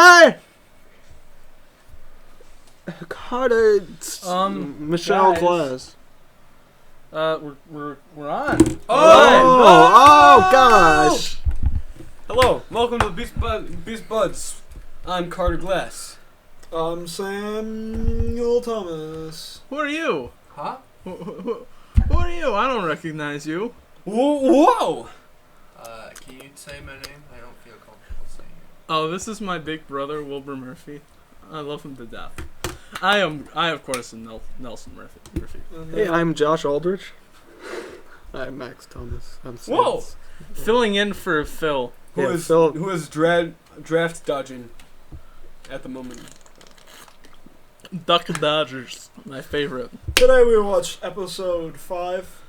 Carter! Carter! Michelle guys. Glass. We're on. Oh gosh! Hello, welcome to Beast Budz. I'm Carter Glass. I'm Samuel Thomas. Who are you? Huh? Who are you? I don't recognize you. Whoa! Can you say my name? I don't feel comfortable saying it. Oh, this is my big brother, Wilbur Murphy. I love him to death. I of course am Nelson Murphy. Hey, I'm Josh Aldrich. I'm Max Thomas. I'm Whoa! Filling in for Phil. Who is draft dodging at the moment? Duck Dodgers, my favorite. Today we watched episode 5.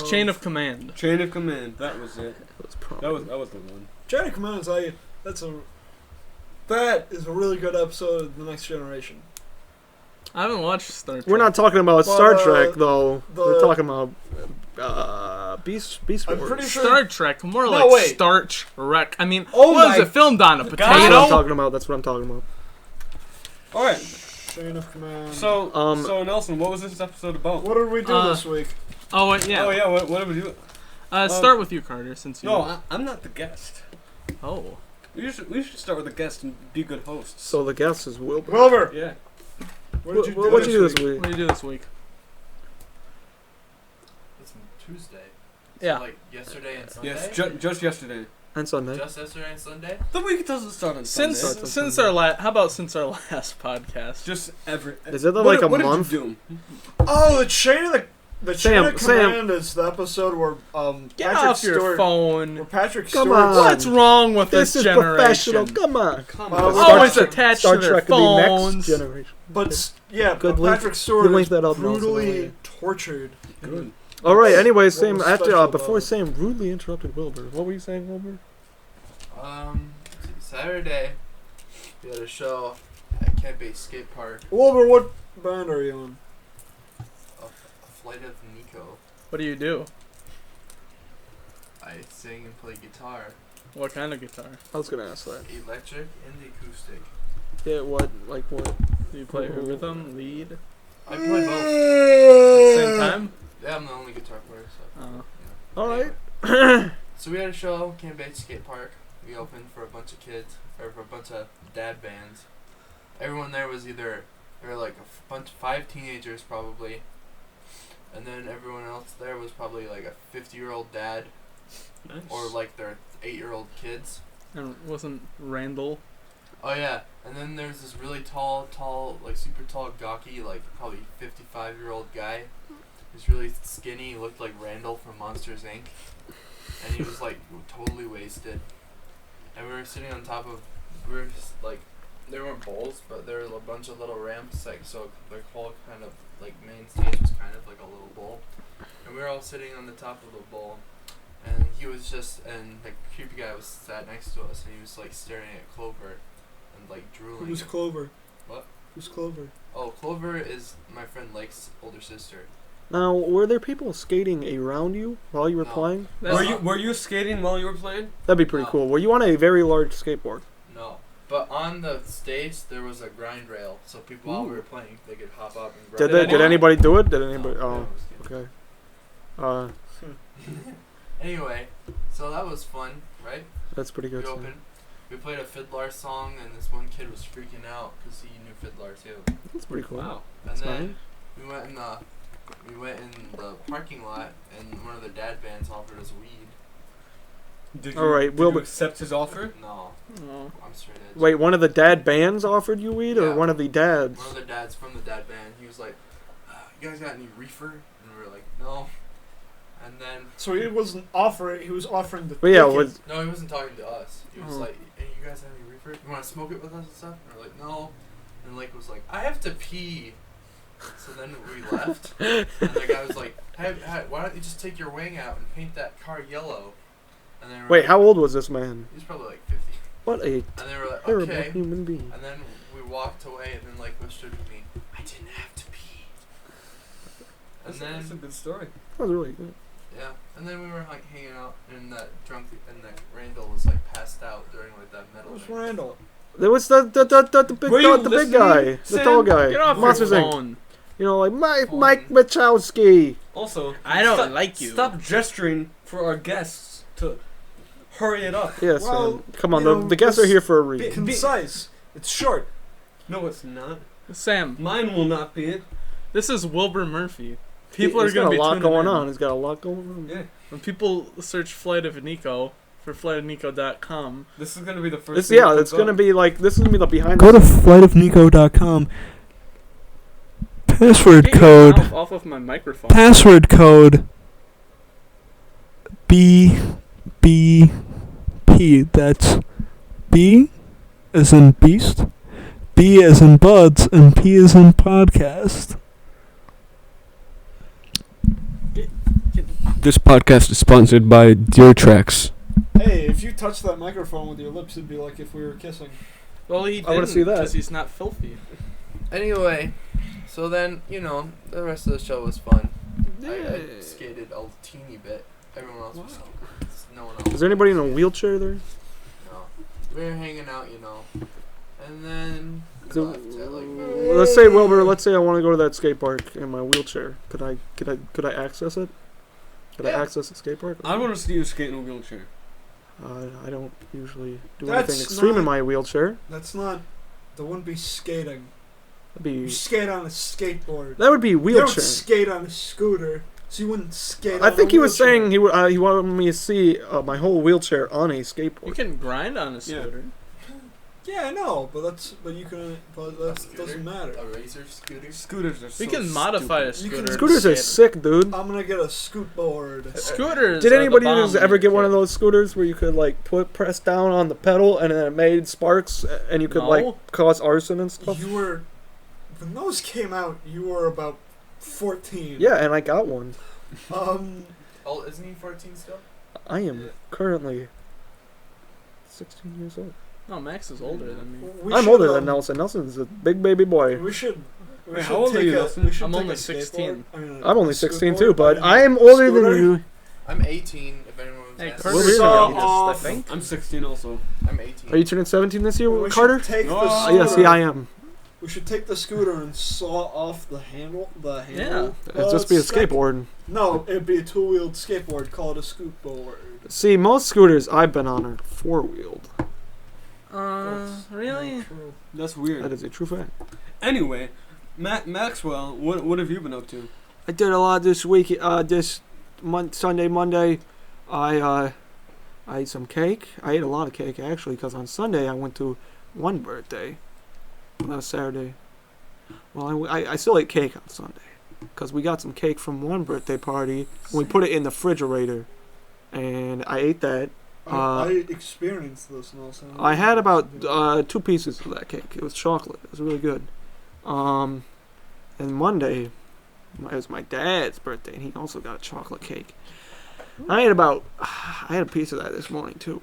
Chain of Command. Chain of Command. That was it. That was the one. Chain of Command. That is a really good episode of The Next Generation. I haven't watched Star Trek. We're not talking about Star Trek though. the- We're talking about Beast Wars. I'm pretty sure. Star Trek, more No, like wait. Starch Wreck. I mean, Oh what is my it filmed on? A That's what I'm potato? talking about. That's what I'm talking about. All right. Chain of Command. So Nelson, what was this episode about? What did we do this week? Oh, yeah. Oh yeah. What did we do? Start with you, Carter, since you. No, I'm not the guest. Oh. We should start with the guest and be good hosts. So the guest is Wilbur. Wilbur. Yeah. What did you do? What'd you do this What week? do you do this week? It's Tuesday. Yeah. So like yesterday and Sunday? Yes, just yesterday. And Sunday. Just yesterday and Sunday? The week doesn't start on Sunday. Since our how about since our last podcast? Just every. Is it like a what month? Did you do? Oh, the Chain of Sam. Command is the episode where Get Patrick off your Stewart. phone. Where Patrick Come Stewart. on. What's wrong with This this is professional. generation? Come on. Come on. Always Star attached Star to their Trek could be next phones. generation. But yeah, Good but link. Patrick You Stewart linked is that up, Nelson, brutally earlier. tortured. Good. All right. Anyways, What Sam. was After special before about it? Sam rudely interrupted Wilbur, what were you saying, Wilbur? Saturday, we had a show at Camp 8 Skate Park, Wilbur, what band are you on? a Flight of Nico. What do you do? I sing and play guitar, What kind of guitar? I was gonna ask that. electric and acoustic. Yeah. What? Like what? Do you play rhythm, lead, I play both. same time? Yeah, I'm the only guitar player, so. Oh. All right. Anyway. So we had a show, Camp 8 Skate Park. We opened for a bunch of kids, or for a bunch of dad bands. Everyone there was there were like a 5 teenagers probably, and then everyone else there was probably like a 50-year-old dad, Nice. or like their 8-year-old kids. And wasn't Randall? Oh yeah, and then there's this really tall, like super tall, gawky, like probably 55-year-old guy. He's really skinny, looked like Randall from Monsters Inc. And he was like totally wasted. And we were sitting on top of, like, there weren't bowls, but there were a bunch of little ramps, like, so the whole kind of, like, main stage was kind of like a little bowl. And we were all sitting on the top of the bowl, and he was just, and the creepy guy was sat next to us, and he was, like, staring at Clover, and, like, drooling. Who's Clover? What? Who's Clover? Oh, Clover is my friend Lake's older sister. Now, were there people skating around you while you were No. playing? Were you skating while you were playing? That'd be pretty No. cool. Were you on a very large skateboard? No. But on the stage, there was a grind rail, so people while we Ooh. were playing, they could hop up and grind. Did they? Did anybody do it? Did No, anybody? no Oh, one was kidding. okay. Anyway, so that was fun, right? That's pretty good. We Sam. opened. We played a Fiddler song, and this one kid was freaking out because he knew Fiddler too. That's pretty cool. Wow. And That's then nice. we went in the parking lot, and one of the dad bands offered us weed. Did All right, did Wilbur. you accept his offer? No, Oh. I'm straight edge. Wait, one of the dad bands offered you weed, or Yeah. one of the dads? One of the dads from the dad band, he was like, "You guys got any reefer?" And we were like, "No." And then So he wasn't offering. He was offering the. But yeah, ticket. was no, he wasn't talking to us. He was Oh. like, "Hey, you guys have any reefer? You want to smoke it with us and stuff?" And we're like, "No." And Lake was like, "I have to pee." So then we left, and the guy was like, "Hey, why don't you just take your wing out and paint that car yellow?" And then wait, how old was this man? He's probably like 50. What a And they were like, terrible "Okay." human being. And then we walked away, and then Lake whispered to me, "I didn't have to pee." And That's a then good story. That was really good. yeah, and then we were like hanging out, and that Randall was like passed out during like that metal. Who's thing. Randall? There was the big Were you the big listening, guy, the Sam? tall guy, Get off Monsters your Inc. phone. You know, like Phone. Mike Wachowski. Also, I don't stop- like you. Stop gesturing for our guests to hurry it up. Yes, Well, come on, you know, the guests are this- here for a Be reason. concise. It's short. No, it's not. Sam, Mine will not be it. this is Wilbur Murphy. People are He's going got to a be lot tuning going in. on. He's got a lot going on. Yeah. When people search Flight of Nico for flightofnico.com, This is gonna be the first. It's, thing yeah, that it's comes gonna up. be like this is gonna be the behind. Go the to flightofnico.com. Password Get your code. mouth off of my microphone. Password code. B B P. That's B as in beast, B as in buds, and P as in podcast. This podcast is sponsored by Deer Tracks. Hey, if you touch that microphone with your lips, it'd be like if we were kissing. Well, he I wanna didn't see that. because he's not filthy. Anyway, so then, the rest of the show was fun. I skated a teeny bit. Everyone else was no one else. Is there anybody in a wheelchair there? No. We were hanging out, and then we So, left at like let's say Wilbur. Let's say I want to go to that skate park in my wheelchair. Could I access it? Could I Yeah. access the skate park? I want to see you skate in a wheelchair. I don't usually do That's anything extreme in not- my wheelchair. That's not. That wouldn't be skating. That'd You be skate on a skateboard. that would be You don't wheelchair. skate on a scooter, so you wouldn't skate. I on think a he was wheelchair. saying he wanted me to see my whole wheelchair on a You skateboard. can grind on a Yeah. scooter. Yeah, I know, but you can. But that scooter? doesn't matter. a razor scooter. Scooters are so We can modify a stupid. You can- scooter. Scooters are skate. sick, dude. I'm gonna get a scoot board. Scooters. Did are anybody the just bomb ever in get one of your those scooters where you could like press down on the pedal and then it made sparks and you could like No. cause arson and stuff? You were when those came out. You were about 14. Yeah, and I got one. Oh, isn't he 14 still? I am currently 16 years old. kid. No, Max is older than me. I'm older than Nelson. Nelson's a big baby boy. We should. Wait, how old are you, Nelson? We should I'm take only a 16. skateboard. I mean, I'm only a 16 skateboard, too, but mean, I am older than scooter. you. I'm 18. If anyone was Hey, asking. Carter's Wilbur's the young. youngest, I Off. think. I'm 16 also. I'm 18. Are you turning 17 this year, We Carter? should take the Oh, scooter. Yes, I am. We should take the scooter and saw off the handle. The handle. It'd just be a stick. skateboard. No, it'd be a two-wheeled skateboard. Call it a scoot board. See, most scooters I've been on are four-wheeled. Really? Not true. That's weird. That is a true fact. Anyway, Maxwell, what have you been up to? I did a lot this week. This Sunday, Monday, I ate some cake. I ate a lot of cake actually, because on Sunday I went to one birthday. Well, that was Saturday. Well, I still ate cake on Sunday, because we got some cake from one birthday party. And we put it in the refrigerator, and I ate that. I experienced this, Nelson. I had about 2 pieces of that cake. It was chocolate. It was really good. And Monday, it was my dad's birthday, and he also got a chocolate cake. I had a piece of that this morning too.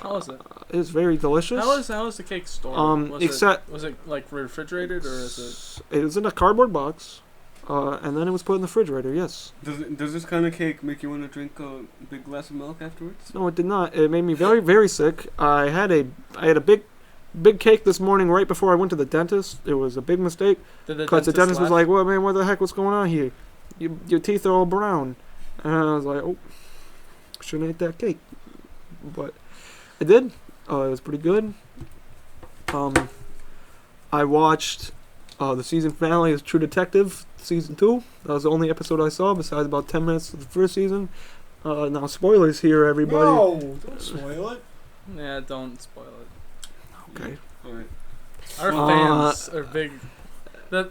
How was it? It was very delicious. How was the cake stored? Was it like refrigerated or is It was in a cardboard box, and then it was put in the refrigerator. Yes. Does this kind of cake make you want to drink a big glass of milk afterwards? No, it did not. It made me very, very sick. I had a big cake this morning right before I went to the dentist. It was a big mistake, it? because the dentist was like, "Well, man, what the heck? What's going on here? Your teeth are all brown." And I was like, "Oh, shouldn't have ate that cake," but I did. It was pretty good. I watched the season finale of True Detective season 2. That was the only episode I saw, besides about 10 minutes of the first season. Now spoilers here, everybody. No, don't spoil it. Yeah, don't spoil it. Okay. Alright. Our Uh, fans are big. That.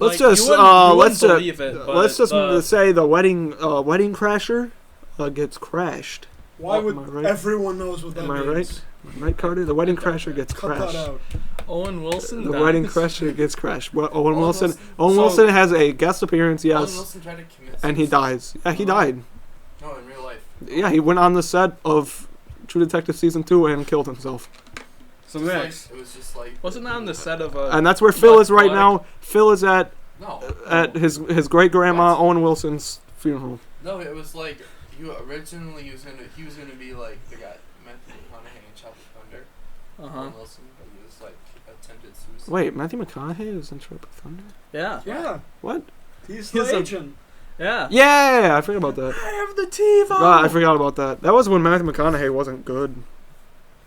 Let's like, just you wouldn't let's believe it, but let's just the- say the wedding crasher gets crashed. Why Am would I right? everyone knows what that Am I means? right? Am I right, Carter? The wedding crasher gets Cut crashed. that out. Owen Wilson. The dies. wedding crasher gets crashed. Well, Owen Owen Wilson. Wilson- Owen so- Wilson has a guest appearance. Owen Yes, Wilson tried to commit and he suicide. dies. Yeah, he died. No, in real life. Yeah, he went on the set of True Detective season 2 and killed himself. So It was Max, it was just like. Wasn't on the set of a. And that's where Phil is right Black. now. Phil is at No. his great grandma What? Owen Wilson's funeral. No, it was like he originally he was gonna be like the guy Matthew McConaughey in Chop of Thunder, Uh-huh. Wilson, but he was like attempted suicide. Wait, Matthew McConaughey was in Tropic Thunder? Yeah. Yeah. What? He's He's the a- agent. Yeah. Yeah, I forgot about that. I have the TiVo. Ah, I forgot about that. That was when Matthew McConaughey wasn't good.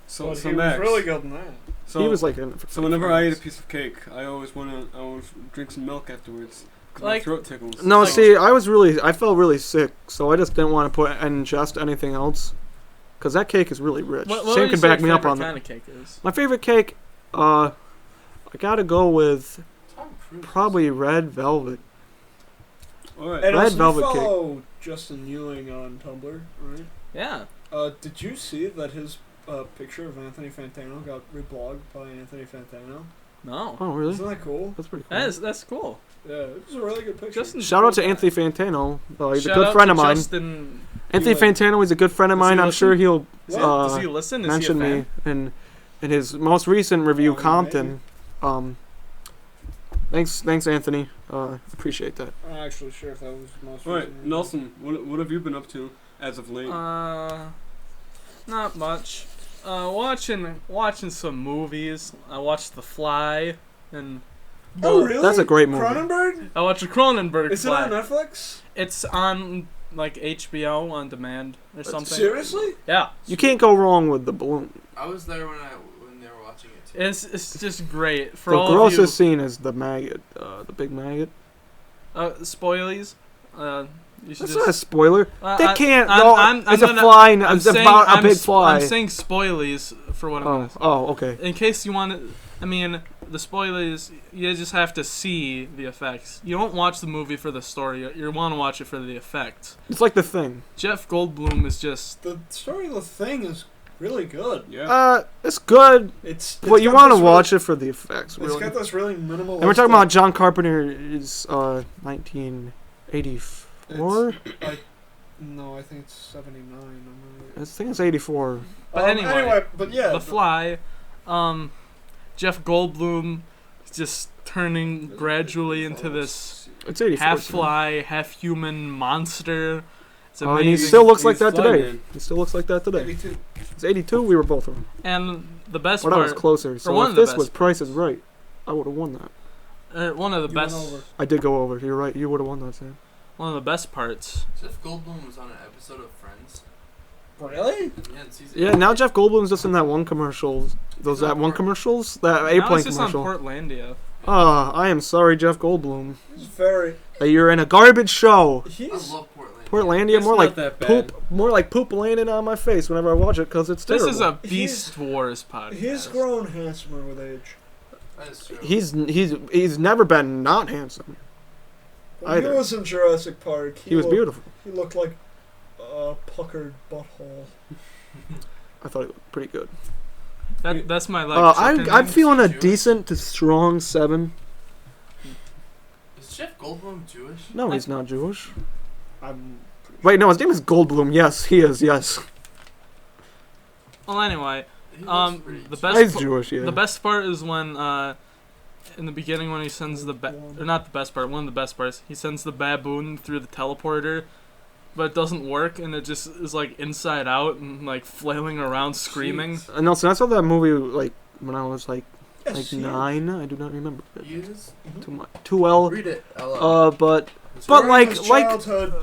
So, But so he Max, was really good in that. So, He was like in it for so whenever I eat a minutes. piece of cake, I always drink some milk afterwards. 'Cause Like- my throat tickles. No, Like- see, I felt really sick, so I just didn't want to ingest anything else. Cause that cake is really rich. What Sam would you can say back your me up favorite on kind that. of cake is? My favorite cake, I gotta go with Tom Cruise. probably red velvet. Alright. And Red also, velvet you cake. follow Justin Ewing on Tumblr, right? Yeah. Did you see that his picture of Anthony Fantano got reblogged by Anthony Fantano? No. Oh, really? Isn't that cool? That's pretty cool. That's cool. Yeah, it was a really good picture. Justin- Shout out to Anthony Fantano. He's Shout a good out friend to of mine. Justin. Anthony Yeah. Fantano is a good friend of Does he mine. I'm listen? sure he'll What? Does he listen? Is mention he a me fan? in his most recent review, Oh, Compton. Thanks, Anthony. Appreciate that. I'm not actually sure if that was the most Alright, recent. Nelson, what have you been up to as of late? Not much. Watching some movies. I watched The Fly, and Oh, really? That's a great movie. Cronenberg? I watched Cronenberg Is it Fly. on Netflix? It's on like HBO on demand or something. Seriously? Yeah, You can't go wrong with the balloon. I was there when they were watching it too. it's just great for The all grossest scene is the maggot, the big maggot. of you. Spoilies. You should That's just. not a spoiler. They I- can't. I'm It's a gonna- fly. I'm It's saying- about a I'm big sp- fly. I'm saying spoilies for what I'm gonna say. Oh, okay. In case you want to, I mean, the spoilers, you just have to see the effects. You don't watch the movie for the story. You want to watch it for the effects. It's like The Thing. Jeff Goldblum is just. The story of the thing is really good. yeah. It's good. It's Well, you got want to this watch it for the effects, It's really. got this really minimal. And we're talking about John Carpenter's 1984. No, I think it's 79. I think it's 84. But anyway, but yeah, The Fly, Jeff Goldblum just turning gradually into this It's 84. half fly, half human monster. It's Oh, amazing. and he still looks like He's that Fly today. Man. He still looks like that today. 82. It's 82. We were both of them. And the best Well, that was part, closer. So one if of the this was best Price is Right, I would have won that. one of the You best, went over. I did go over. You're right. You would have won that, Sam. one of the best parts. Jeff Goldblum was on an episode of Friends. Really? Yeah, in season Yeah. Now Jeff Goldblum's just in that one commercial. Those that one commercials. That Now airplane it's just commercial. on Portlandia. I am sorry, Jeff Goldblum, He's very. that you're in a garbage show. I He's. love Portland. Portlandia, It's more not like that bad. poop landing on my face whenever I watch it because it's This terrible. is a Beast Wars podcast. He's grown handsomer with age. That is true. He's never been not handsome. When Either. he was in Jurassic Park, He was looked- beautiful. He looked like a puckered butthole. I thought he looked pretty good. That's my like. I'm feeling a Jewish? decent to strong 7. Is Jeff Goldblum Jewish? No, he's not Jewish. I'm. Wait, no, his name is Goldblum. Yes, he is. Yes, Well, anyway, He looks pretty the Jewish. best. he's Jewish. Yeah. The best part is when, in the beginning, when he sends the or not the best part, one of the best parts, he sends the baboon through the teleporter, but it doesn't work, and it just is like inside out and like flailing around, screaming. Nelson, I saw that movie like when I was like Yes, he is. 9. I do not remember it He is? too well. Read it. Aloud. But It's but right. like- his childhood,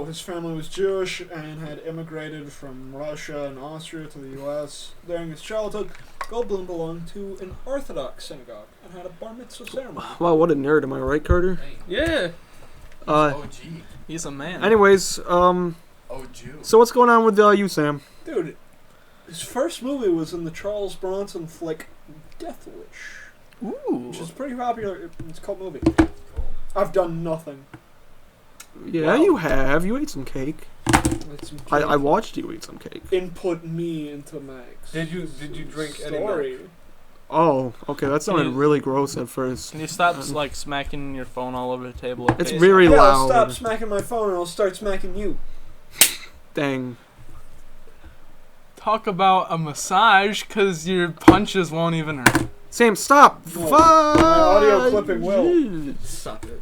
his family was Jewish and had immigrated from Russia and Austria to the U.S. During his childhood, Goldblum belonged to an Orthodox synagogue and had a bar mitzvah ceremony. wow, what a nerd! Am I right, Carter? Dang, Yeah, he's Uh, OG. he's a man. Anyways, OG. so what's going on with you, Sam? Dude, his first movie was in the Charles Bronson flick Death Wish, Ooh. which is pretty popular. It's a cult movie. I've done nothing. Yeah, Wow. you have. You ate some cake. It's some I watched you eat some cake. input me into Max. Did you drink any milk? story? Oh, okay. That sounded really gross at first. Can you stop like smacking your phone all over the table? It's Okay, very Yeah, I'll loud. stop smacking my phone and I'll start smacking you. Dang. Talk about a massage, cause your punches won't even hurt. Sam, stop. No, my audio clipping will. Stop it.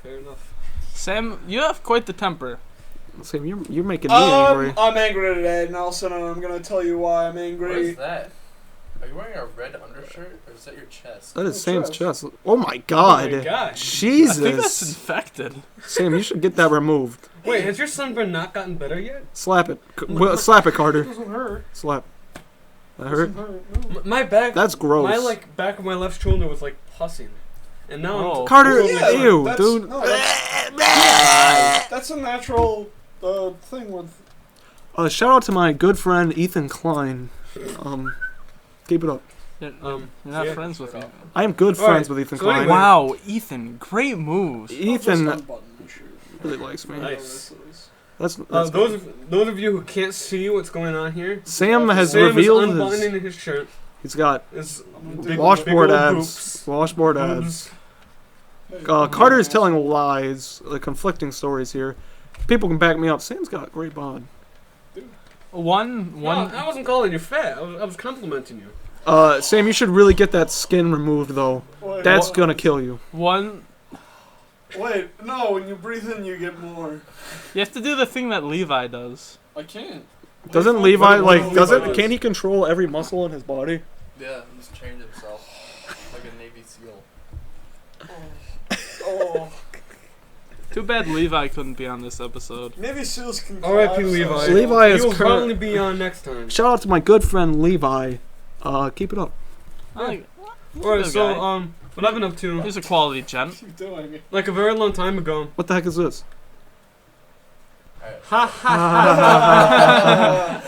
Fair enough. Sam, you have quite the temper. Sam, you're making me angry. I'm angry today, Nelson, and I'm gonna tell you why I'm angry. What is that? Are you wearing a red undershirt, or is that your chest? That is Oh, Sam's chest. chest. Oh my god. Oh my gosh. Jesus. I think that's infected. Sam, you should get that removed. Wait, has your sunburn not gotten better yet? Slap it. Slap it, Carter. It doesn't hurt. Slap. That It hurt? doesn't hurt, no. My back. That's gross. My back of my left shoulder was pussing, and now Oh. I'm. Carter, Yeah, ew, that's- dude. no, that's a natural thing with. Shout out to my good friend Ethan Klein. Keep it up. You're not yeah. friends with me. I am good All friends right, with Ethan so Klein. anyway- Wow, Ethan, great moves. Ethan I'll just unbutton my shirt. really likes me. Nice. That's Those of you who can't see what's going on here, Sam has Sam is revealed unbuttoning his shirt. he's got His Big washboard old abs. Washboard abs. boobs. Carter is telling lies, conflicting stories here. People can back me up. Sam's got a great bod. One. No, I wasn't calling you fat. I was complimenting you. Sam, you should really get that skin removed though. Wait, That's what? gonna kill you. One. Wait, no. When you breathe in, you get more. You have to do the thing that Levi does. I can't. Doesn't Wait, Levi what Levi does. can't he control every muscle in his body? Yeah, he's trained himself like a Navy SEAL. Oh, Too bad Levi couldn't be on this episode. Navy SEAls can. R.I.P. collapse Levi. us. Levi is He will current- probably be on next time. Shout out to my good friend Levi. Keep it up. I like, Alright, good so guy. what I've been up to? He's a quality gent. Keep doing it. Like a very long time ago. What the heck is this? Alright. Ha ha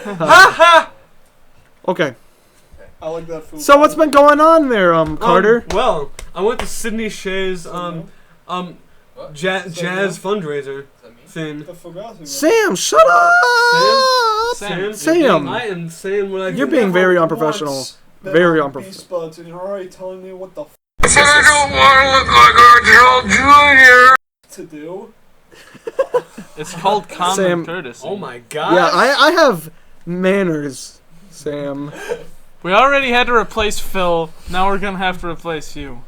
ha ha! Okay. I like that food. So what's been going on there, Carter? Well, I went to Sydney Shea's What? jazz fundraiser Is that me? thing. The Fugazi. Sam, shut up! Sam. I am saying what I You're do. being very unprofessional. Very unprofessional. Beast Buds, and you're already telling me what the I don't want to look like a Joe Jr. to do. It's called common Sam- courtesy. Oh my god. Yeah, I have manners, Sam. We already had to replace Phil. Now we're gonna have to replace you.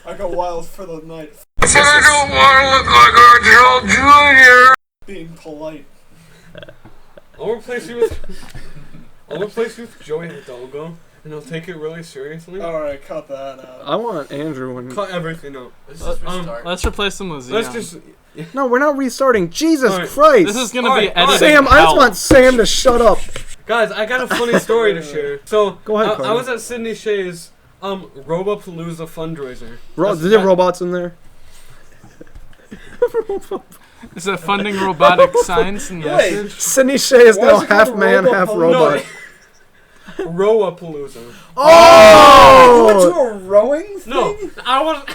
I go wild for the night. I don't want to look like a Joe Jr. Being polite. I'll replace you with Joey Hidalgo, and I'll take it really seriously. Alright, cut that out. I want Andrew and... Cut everything out. Let's just restart. Let's replace him with Xeon. Let's just. No, we're not restarting. Jesus Alright. Christ. This is gonna Alright, be edited. Sam, I just want Sam to shut up. Guys, I got a funny story to share. So, Go ahead, I Carter. was at Sydney Shea's Robopalooza fundraiser. Is there robots in there? Is it funding robotic science and Wait. research? Sydney Shea is Why now is it half called man, half Robopalooza? robot. Roapalooza. Oh! You went to a rowing thing? No, I was.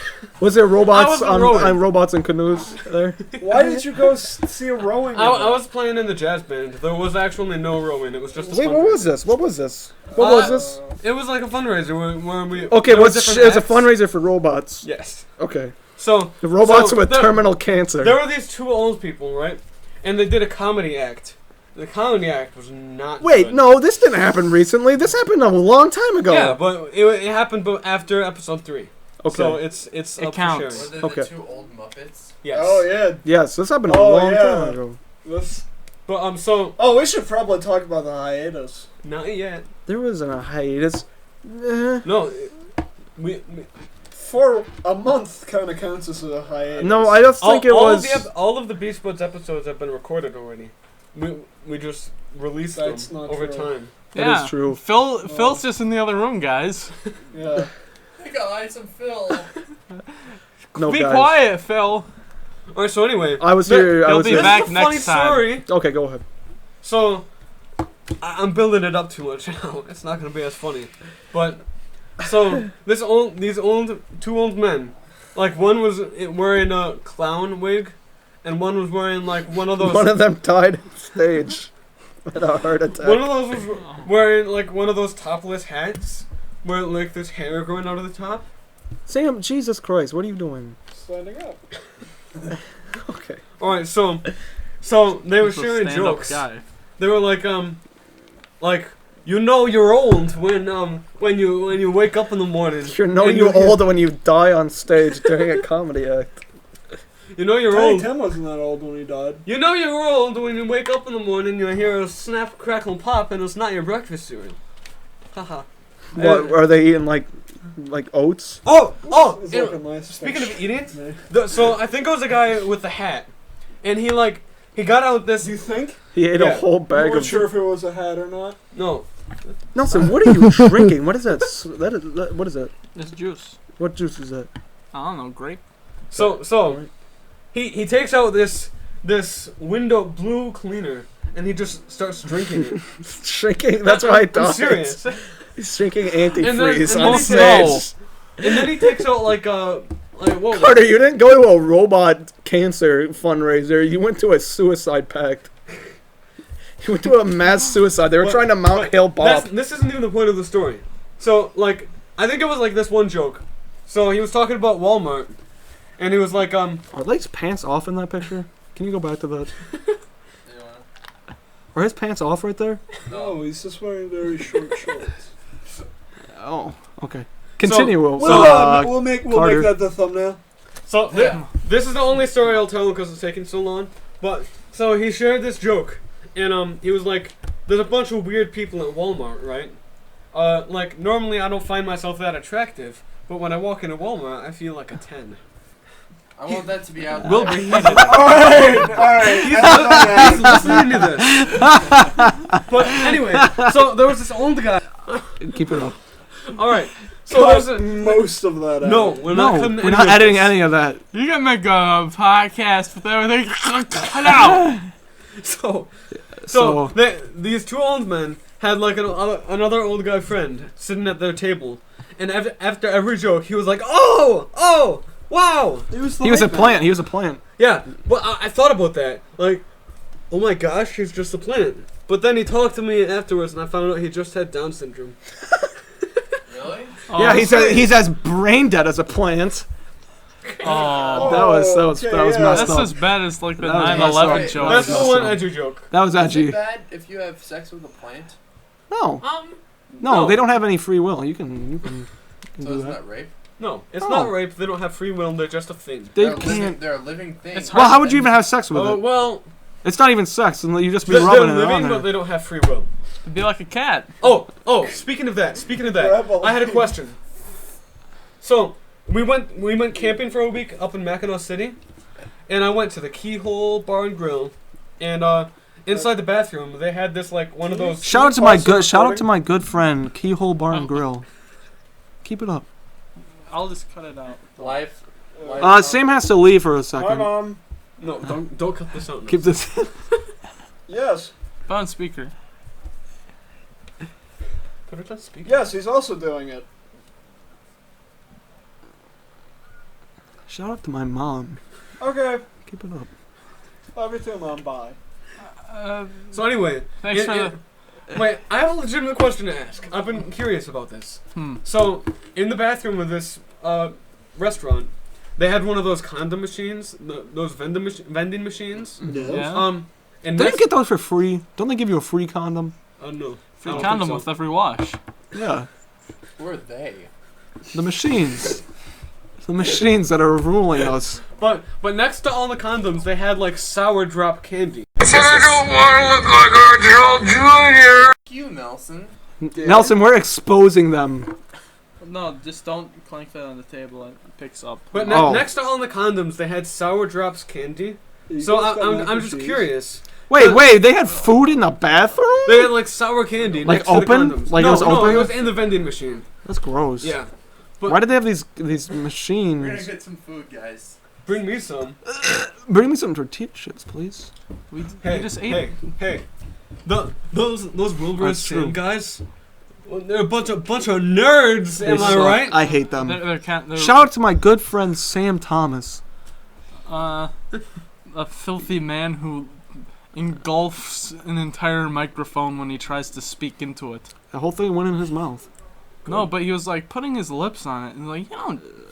Was there robots I wasn't rowing. on robots and canoes there? Why did you go see a rowing I event? was playing in the jazz band. There was actually no rowing. It was just a Wait, what fundraiser. was this? What was this? What was this? It was like a fundraiser where we. Okay, there what's was it's different a acts. fundraiser for robots. Yes. Okay. So The robots so with there- terminal cancer. There were these two old people, right? And they did a comedy act. The comedy act was not. Wait, good. no, this didn't happen recently. This happened a long time ago. Yeah, but it happened after episode 3. Okay. So it's It up for counts. sharing. Were they Okay. the two old Muppets? Yes. Oh, yeah. Yes, this happened a Oh, long yeah. time ago. Let's... But so Oh, we should probably talk about the hiatus. not yet. There was a hiatus. No, we For a month kind of counts as a hiatus. No, I just think it was. all of the Beast Buds episodes have been recorded already. We just released That's them not over true. time. That is true. Phil's just in the other room, guys. Yeah. Hey guys, I'm Phil. No, Be guys. quiet, Phil. Alright, so anyway, I was here. I He'll was be here. back this is a funny next time. story. Okay, go ahead. So I'm building it up too much now. It's not gonna be as funny. But so these two old men, like one was wearing a clown wig, and one was wearing like one of those. One of them died on stage with a heart attack. One of those was wearing like one of those topless hats, where like there's hair growing out of the top. Sam, Jesus Christ, what are you doing? Standing up. Okay. All right, so they were He's a sharing stand-up jokes. guy. They were like you know you're old when you wake up in the morning. You know and you're hear- old when you die on stage during a comedy act. You know you're Tiny old. Tim wasn't that old when he died. You know you're old when you wake up in the morning, you hear a snap, crackle, pop, and it's not your breakfast cereal. Haha. What are they eating like oats? Oh! It's you like know, a nice speaking of fish. eating, so I think it was a guy with the hat, and he got out this. Do you think? He ate Yeah. a whole You bag weren't of. sure if it was a hat or not. No, Nelson, what are you drinking? What is that? What is that? It's juice. What juice is that? I don't know, grape. so he takes out this window blue cleaner, and he just starts drinking it. Drinking? That's why I I'm thought. serious. He's drinking And antifreeze then on he stage. And then he takes out what? Carter, you didn't go to a robot cancer fundraiser. You went to a suicide pact. You went to a mass suicide. They were trying to Mount Hale Bob. This isn't even the point of the story. So, I think it was this one joke. So, he was talking about Walmart, and he was like, Are Lake's pants off in that picture? Can you go back to that? Are his pants off right there? No, he's just wearing very short shorts. Oh, okay. Continue, Will. We'll make Carter. that the thumbnail. So, this is the only story I'll tell because it's taking so long. But, so he shared this joke, and he was like, there's a bunch of weird people at Walmart, right? Normally I don't find myself that attractive, but when I walk into Walmart, I feel like a 10. I want that to be out there. Wilbur, he Alright. He's listening to this. But anyway, so there was this old guy. Keep it up. Alright, so there's a... most of that out. No, we're not cutting we're any not of editing this. any of that. You can make a podcast with everything cut out. So these two old men had another old guy friend sitting at their table, and after every joke, he was like, "Oh, wow!" He was a plant. He was a plant. Yeah, but I thought about that, oh my gosh, he's just a plant. But then he talked to me afterwards, and I found out he just had Down syndrome. Really? Yeah, he's as brain dead as a plant. Oh, That was okay, messed that's up. as bad as the That was 9/11 messed joke. up. That's the awesome. one edgy joke. That was Is it edgy. bad if you have sex with a plant? No, No. no, they don't have any free will. You can So do isn't that. that rape? No, it's Oh. not rape. They don't have free will. They're just a thing. They They're a living- can't. They're a living thing. It's Well, how would you even have sex with Oh it? well, It's not even sex, and you just be they're rubbing it living, on but there. they don't have free will. It'd be like a cat. Oh, speaking of that, Rebel. I had a question. So, we went camping for a week up in Mackinac City, and I went to the Keyhole Bar and Grill, and inside the bathroom they had this one of those. Shout out to my good friend Keyhole Bar and Grill. Keep it up. I'll just cut it out. Life. Sam has to leave for a Hi, second. Mom. No, don't cut this out. Keep this. Yes. Put on speaker. Put it on speaker. Yes, he's also doing it. Shout out to my mom. Okay. Keep it up. Love you too, Mom. Bye. So anyway, Thanks for the. wait, I have a legitimate question to ask. I've been curious about this. Hmm. So, in the bathroom of this restaurant, they had one of those condom machines, those vending machines. Yeah. And Don't next, you get those for free? Don't they give you a free condom? no. Free I don't condom think so. with every wash. Yeah. Who are they? The machines. The machines that are ruling us. But next to all the condoms, they had sour drop candy. I don't want to look like Archel Jr. You, Nelson. Nelson, we're exposing them. No, just don't clank that on the table. It picks up. But Oh. next to all the condoms, they had sour drops candy. You So guys got I'm mac I'm and just cheese? curious. Wait, they had food in the bathroom? They had sour candy Like next to the open? condoms. Like it no, was no, open? it was in the vending machine. That's gross. Yeah. But Why did they have these We're gonna machines? get some food, guys. bring me some. Bring me some tortilla chips, please. We Hey, just ate. hey. Those Wilbur and That's Sam true. guys, well, they're a bunch of nerds. Am They I suck. right? I hate them. They're Shout out to my good friend Sam Thomas. a filthy man who engulfs an entire microphone when he tries to speak into it. The whole thing went in his mouth. No, but he was putting his lips on it and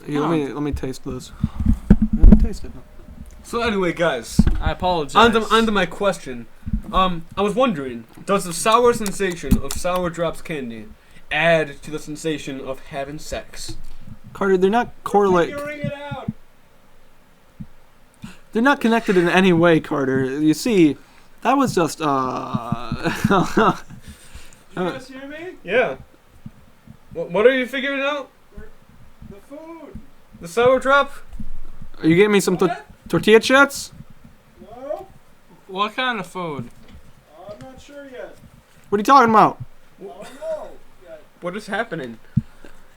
Here, let me taste this. Let me taste it. So anyway, guys, I apologize. on to my question. I was wondering, does the sour sensation of sour drops candy add to the sensation of having sex? Carter, they're not correlate. Figuring it out. They're not connected in any way, Carter. You see, that was just Did you guys hear me? Yeah. What are you figuring out? The food. The sour drop? Are you getting me some What? tortilla chips? No, What kind of food? I'm not sure yet. What are you talking about? I don't know yet. What is happening?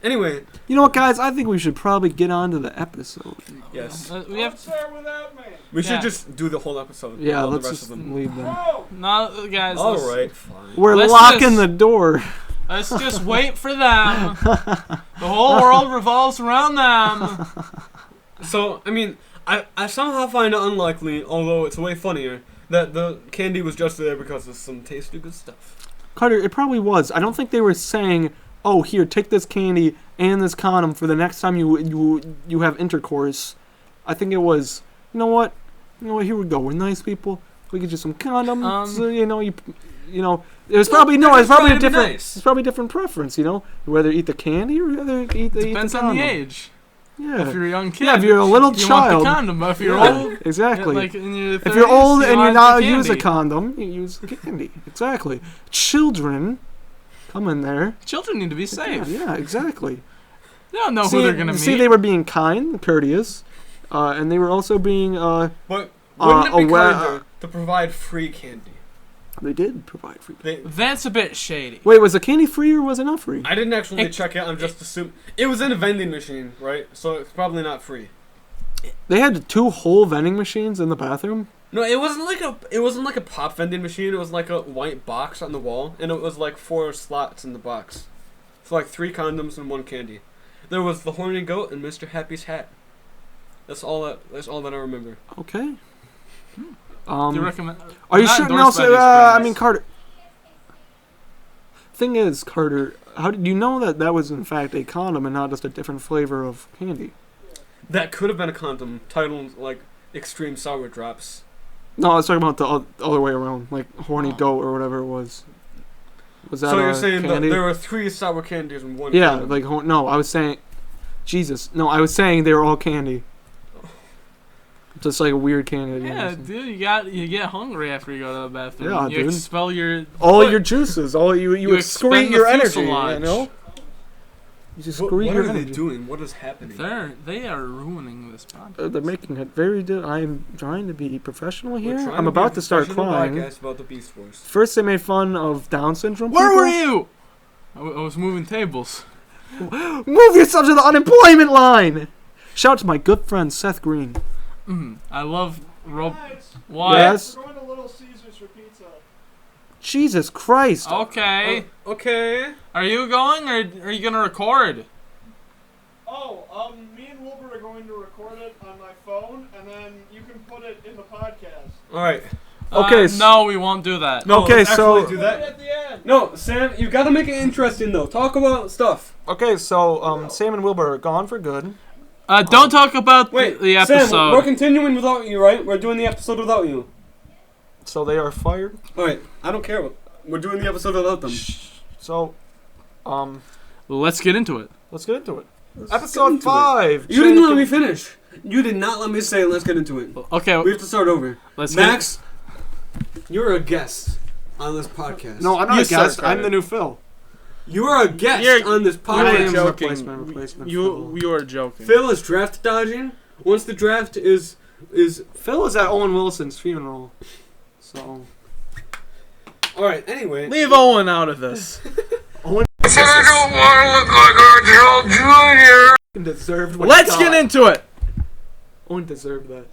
Anyway, You know what, guys? I think we should probably get on to the episode. yes. We have Don't start with that, man. We should Yeah. just do the whole episode. Yeah, all let's the rest just of them. leave them. No. no, guys. Alright, fine. We're Let's locking just- the door. Let's just wait for them. The whole world revolves around them. So, I mean, I somehow find it unlikely, although it's way funnier, that the candy was just there because of some tasty good stuff. Carter, it probably was. I don't think they were saying, "Oh, here, take this candy and this condom for the next time you have intercourse." I think it was, you know what? Here we go. We're nice people. We get you some condoms. You know. It was probably They're no. It's just probably a trying to be different. nice. It's probably a different preference. You whether eat the candy or whether eat the Depends condom. on the age. Yeah. If you're a young kid, Yeah, if you're a little you child. want the condom. But if you're Yeah, old, exactly. like in your 30s, If you're old you and you're want not the use a candy. condom, you use candy. Exactly. Children, come in there. Children need to be safe. Yeah, exactly. They don't know who they're gonna meet. See, they were being kind, courteous, and they were also being. But wouldn't it be aware- kinder to provide free candy? They did provide free. That's a bit shady. Wait, was the candy free or was it not free? I didn't actually It- check it. I'm just assuming it was in a vending machine, right? So it's probably not free. They had 2 whole vending machines in the bathroom. No, it wasn't like a pop vending machine. It was like a white box on the wall, and it was like 4 slots in the box. So like 3 condoms and 1 candy. There was the horny goat and Mr. Happy's hat. That's all that I remember. Okay. Do you recommend? Are you not sure? No, endorsed by so, these I brands. mean, Carter. Thing is, Carter, how did you know that was in fact a condom and not just a different flavor of candy? That could have been a condom titled like Extreme Sour Drops. No, I was talking about the other way around, like horny goat or whatever it was. Was that So you're a saying that candy? there were 3 sour candies and 1 Yeah, condom. like no, I was saying, Jesus, no, I was saying they were all candy. Just like a weird candy. Yeah, dude, you get hungry after you go to the bathroom. Yeah, you dude. expel your all foot. your juices, all you You excrete expend your the energy. You fuselage. know, you just What excrete your are they energy. doing? What is happening? They are ruining this podcast. They're making it very. I'm trying to be professional We're here. trying I'm to be about a to start professional crying. podcast about the Beast Wars. First, they made fun of Down syndrome. Where people. were you? I was moving tables. Move yourself to the unemployment line. Shout out to my good friend Seth Green. I love Guys, What? Yes. we're going to Little Caesars for pizza. Jesus Christ. Okay. Okay. Are you going or are you gonna record? Oh, me and Wilbur are going to record it on my phone, and then you can put it in the podcast. All right. Okay, No, we won't do that. No, Okay, let's so- actually do Put it that. at the end. No, Sam, you gotta make it interesting though. Talk about stuff. Okay, so Sam and Wilbur are gone for good. Don't talk about Wait, the Sam, episode. we're continuing without you, right? We're doing the episode without you. So they are fired. All right, I don't care. We're doing the episode without them. So, Let's get into it. let's get into it. get Episode into it. 5. You didn't let me finish. You did not let me say. Let's get into it. Okay, We have to start over. let's Max, you're a guest on this podcast. No, I'm not You a guest. start, I'm Carter. the new Phil. you are a guest You're- on this I I podcast. am am joking. joking. Replacement You are joking. Phil is draft dodging. Once the draft is Phil is at Owen Wilson's funeral. So. all right. Anyway, Leave Owen out of this. I don't want to look like Archel Jr. Deserved what Let's he get got. into it. Owen deserved that.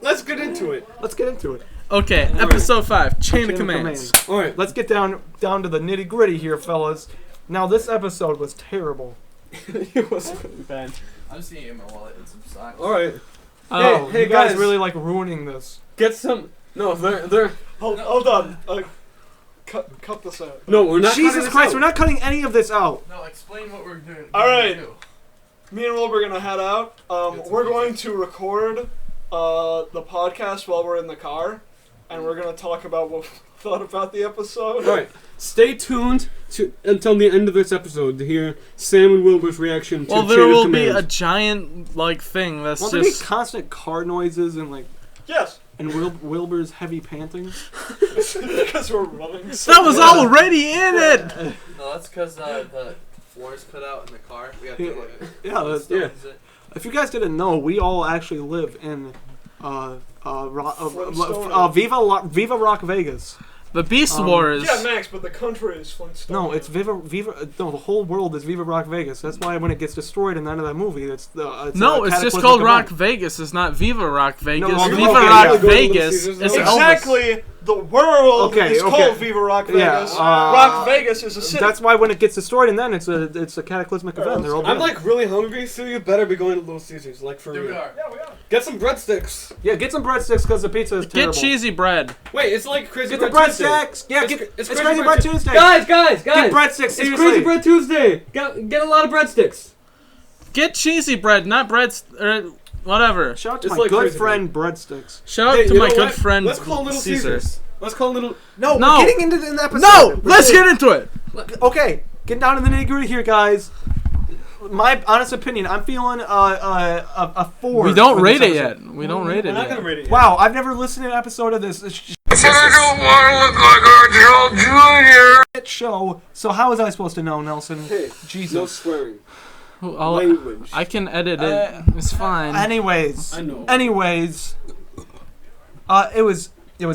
let's get into it. Let's get into it. Okay, episode 5, Chain of Commands. All right. Let's get down to the nitty gritty here, fellas. Now this episode was terrible. It was bad. I'm just gonna get my wallet and some socks. All right. Oh, hey you guys guys. really like ruining this. Get some. No, they're. Hold on. Cut this out. No, we're not. Jesus cutting this Christ, out. we're not cutting any of this out. No, explain what we're doing. All right. Do. Me and Wilbur are gonna head out. We're going to record the podcast while we're in the car, and we're gonna talk about what we thought about the episode. All right. Stay tuned until the end of this episode to hear Sam and Wilbur's reaction to Well, Chain there of will be a Command. giant thing that's Won't there be just. constant car noises and like Yes. And Wilbur's heavy panting. Because we're running. So That was already in it. No, that's because the floor's cut out in the car. We have to like Yeah, stones it. If you guys didn't know, we all actually live in Viva Rock Vegas. The Beast Wars. Yeah, Max, but the country is Flintstone. No, it's Viva. No, the whole world is Viva Rock Vegas. That's why when it gets destroyed in the end of that movie, it's No, it's just cataclysmic called Rock event. Vegas. It's not Viva Rock Vegas. No, Viva okay, Rock yeah. Vegas is Exactly. The world is called Viva Rock Yeah, Vegas. Rock Vegas is a city. That's why when it gets destroyed, and then it's a cataclysmic event. They're all I'm dead. like really hungry, so you better be going to Little Caesars, like for There we real. are. Yeah, we are. Get some breadsticks. Yeah, get some breadsticks because the pizza is terrible. Get cheesy bread. Wait, it's like Crazy Get the Bread Tuesday. breadsticks. Yeah, It's it's Crazy Bread Tuesday. Guys! Get breadsticks. It's Seriously. Crazy Bread Tuesday. Get a lot of breadsticks. Get cheesy bread, not bread or whatever. Shout out to It's my like good Crazy friend Breadsticks. Shout out Hey, to you my know good what? friend Let's call Little Caesar. Caesars. Let's call Little. No, No. we're getting into the episode. No, let's get into it. Okay, getting down to the nitty gritty here, guys. My honest opinion, I'm feeling a 4. We don't for this rate it episode. yet. We don't rate We're it not gonna yet. rate it yet. Wow, I've never listened to an episode of this But I don't want to look like Archel Jr. shit show. So how was I supposed to know, Nelson? Hey, no Jesus. swearing. Language. I can edit it. It's fine. Anyways, I know. it was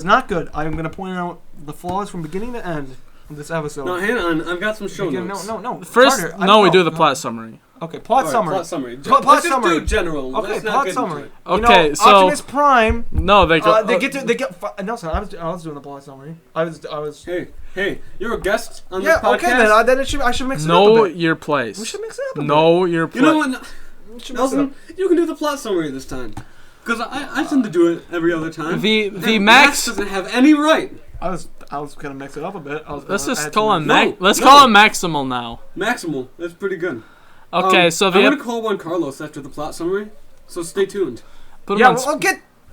not good. I'm gonna point out the flaws from beginning to end of this episode. No, hang on. I've got some show notes. No. First, Carter, no, we do the no. plot summary. Okay, plot Alright, summary. Plot summary. Plot Let's just summary. do general. Okay, Let's not plot get summary. into it. Okay, you know, so Optimus Prime. no, they go. Nelson, I was doing the plot summary. I was. Hey, you're a guest on Yeah. this podcast. Okay, then I should mix it up know a bit. your place. We should mix it up a bit. Know your place. You know what, We should mix it Nelson? up. You can do the plot summary this time. Because I tend to do it every other time. The And Max. doesn't have any right. I was gonna mix it up a bit. Let's just add call some- him No, Let's no. call him Maximal now. Maximal. That's pretty good. Okay, so I'm the gonna call Juan Carlos after the plot summary. So stay tuned. put him Yeah, on. well,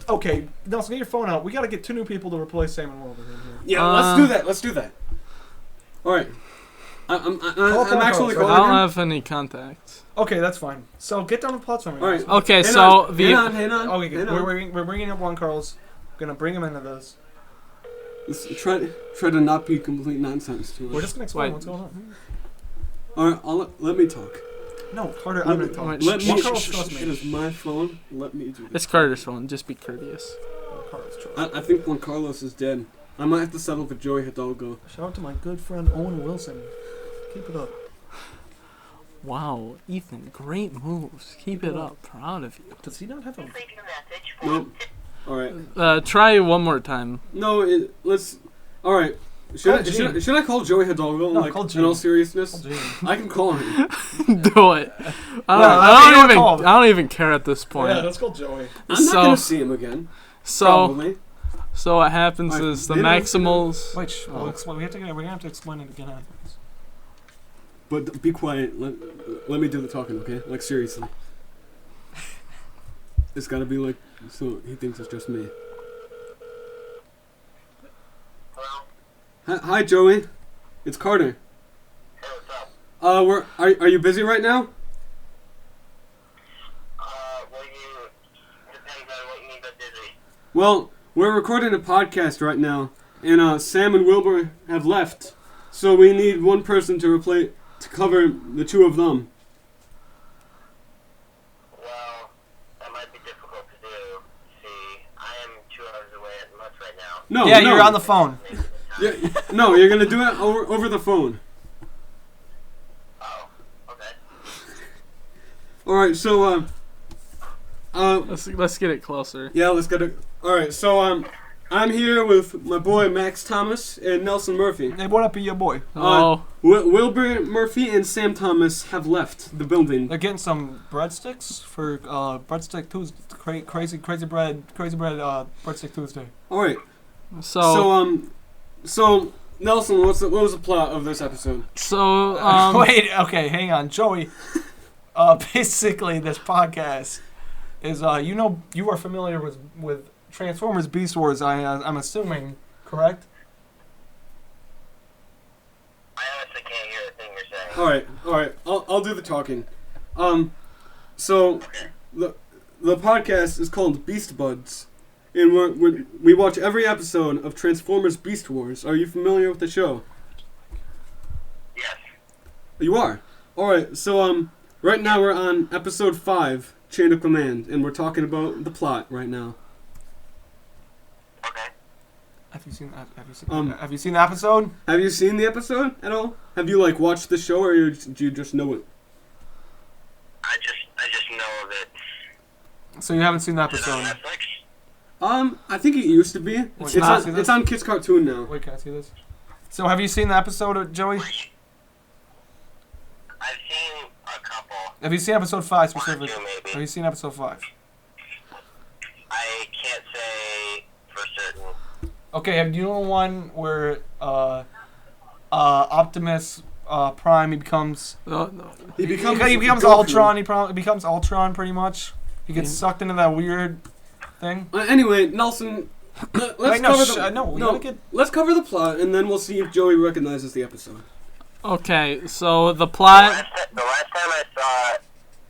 okay, Nelson, get your phone out. We gotta get 2 new people to replace Sam and Wilbur in here. Yeah, let's do that. All right. I'm Juan actually Carlos, I calling don't him. have any contacts. Okay, that's fine. So get down to plot summary. All right. Okay, Hang so on, the hang on. Okay, good. hang on. We're bringing up Juan Carlos. Gonna bring him into this. Let's try to not be complete nonsense too much. We're just gonna explain Wait. what's going on. All right, let me talk. No, Carter, I'm gonna talk. Wait, Let me. Juan Carlos, trust It me. is my phone. Let me do this. it's Carter's phone. Just be courteous. Juan Carlos, trust. I think Juan Carlos is dead. I might have to settle for Joey Hidalgo. Shout out to my good friend Owen Wilson. Keep it up. Wow, Ethan, great moves. Keep it up. Proud of you. Does he not have a? Nope. All right. Try one more time. No, let's. All right. Call Should I call Joey Hidalgo? No, like call in Gene. all seriousness, Gene. I can call him. Do it. I I don't even care at this point. Yeah, let's call Joey. I'm So- not gonna see him again. So Probably. so what happens Alright, is the dinner, Maximals. Wait, we'll explain. We're gonna have to explain it again afterwards. But be quiet. Let me do the talking, okay? Like seriously. It's gotta be like so he thinks it's just me. Hi, Joey. It's Carter. Hey, what's up? Are you busy right now? Depends on what you mean by busy. Well, we're recording a podcast right now, and Sam and Wilbur have left, so we need one person to cover the two of them. Well, that might be difficult to do. See, I am 2 hours away at the most right now. No, Yeah, no. you're on the phone. No, you're gonna do it over the phone. Oh, okay. All right, so Let's get it closer. yeah, let's get it. All right, so I'm here with my boy Max Thomas and Nelson Murphy. Hey, what up, your boy? Oh, Wilbur Murphy and Sam Thomas have left the building. They're getting some breadsticks for breadstick Tuesday. Crazy bread breadstick Tuesday. All right, so so Nelson, what was the plot of this episode? Wait, okay, hang on, Joey. Basically, this podcast is you are familiar with Transformers Beast Wars. I'm assuming, correct? I honestly can't hear a thing you're saying. All right, I'll do the talking. So the podcast is called Beast Budz, and we watch every episode of Transformers Beast Wars. Are you familiar with the show? Yes. You are? Alright, so right now we're on episode 5, Chain of Command, and we're talking about the plot right now. Okay. Have you seen the episode? Have you seen the episode at all? Have you watched the show, or do you just know it? I just know that. So you haven't seen the Is it on episode? Netflix? I think it used to be. It's It's, not. it's on Kids Cartoon now. Wait, can I see this? So have you seen the episode, Joey? I've seen a couple. Have you seen episode 5 One or specifically? two, maybe. Have you seen episode 5? I can't say for certain. Okay, do you know the one where Optimus Prime becomes He becomes Ultron? He becomes Ultron pretty much. He gets sucked into that weird thing. Anyway, Nelson, let's cover the plot, and then we'll see if Joey recognizes the episode. Okay, so the The plot. last time I saw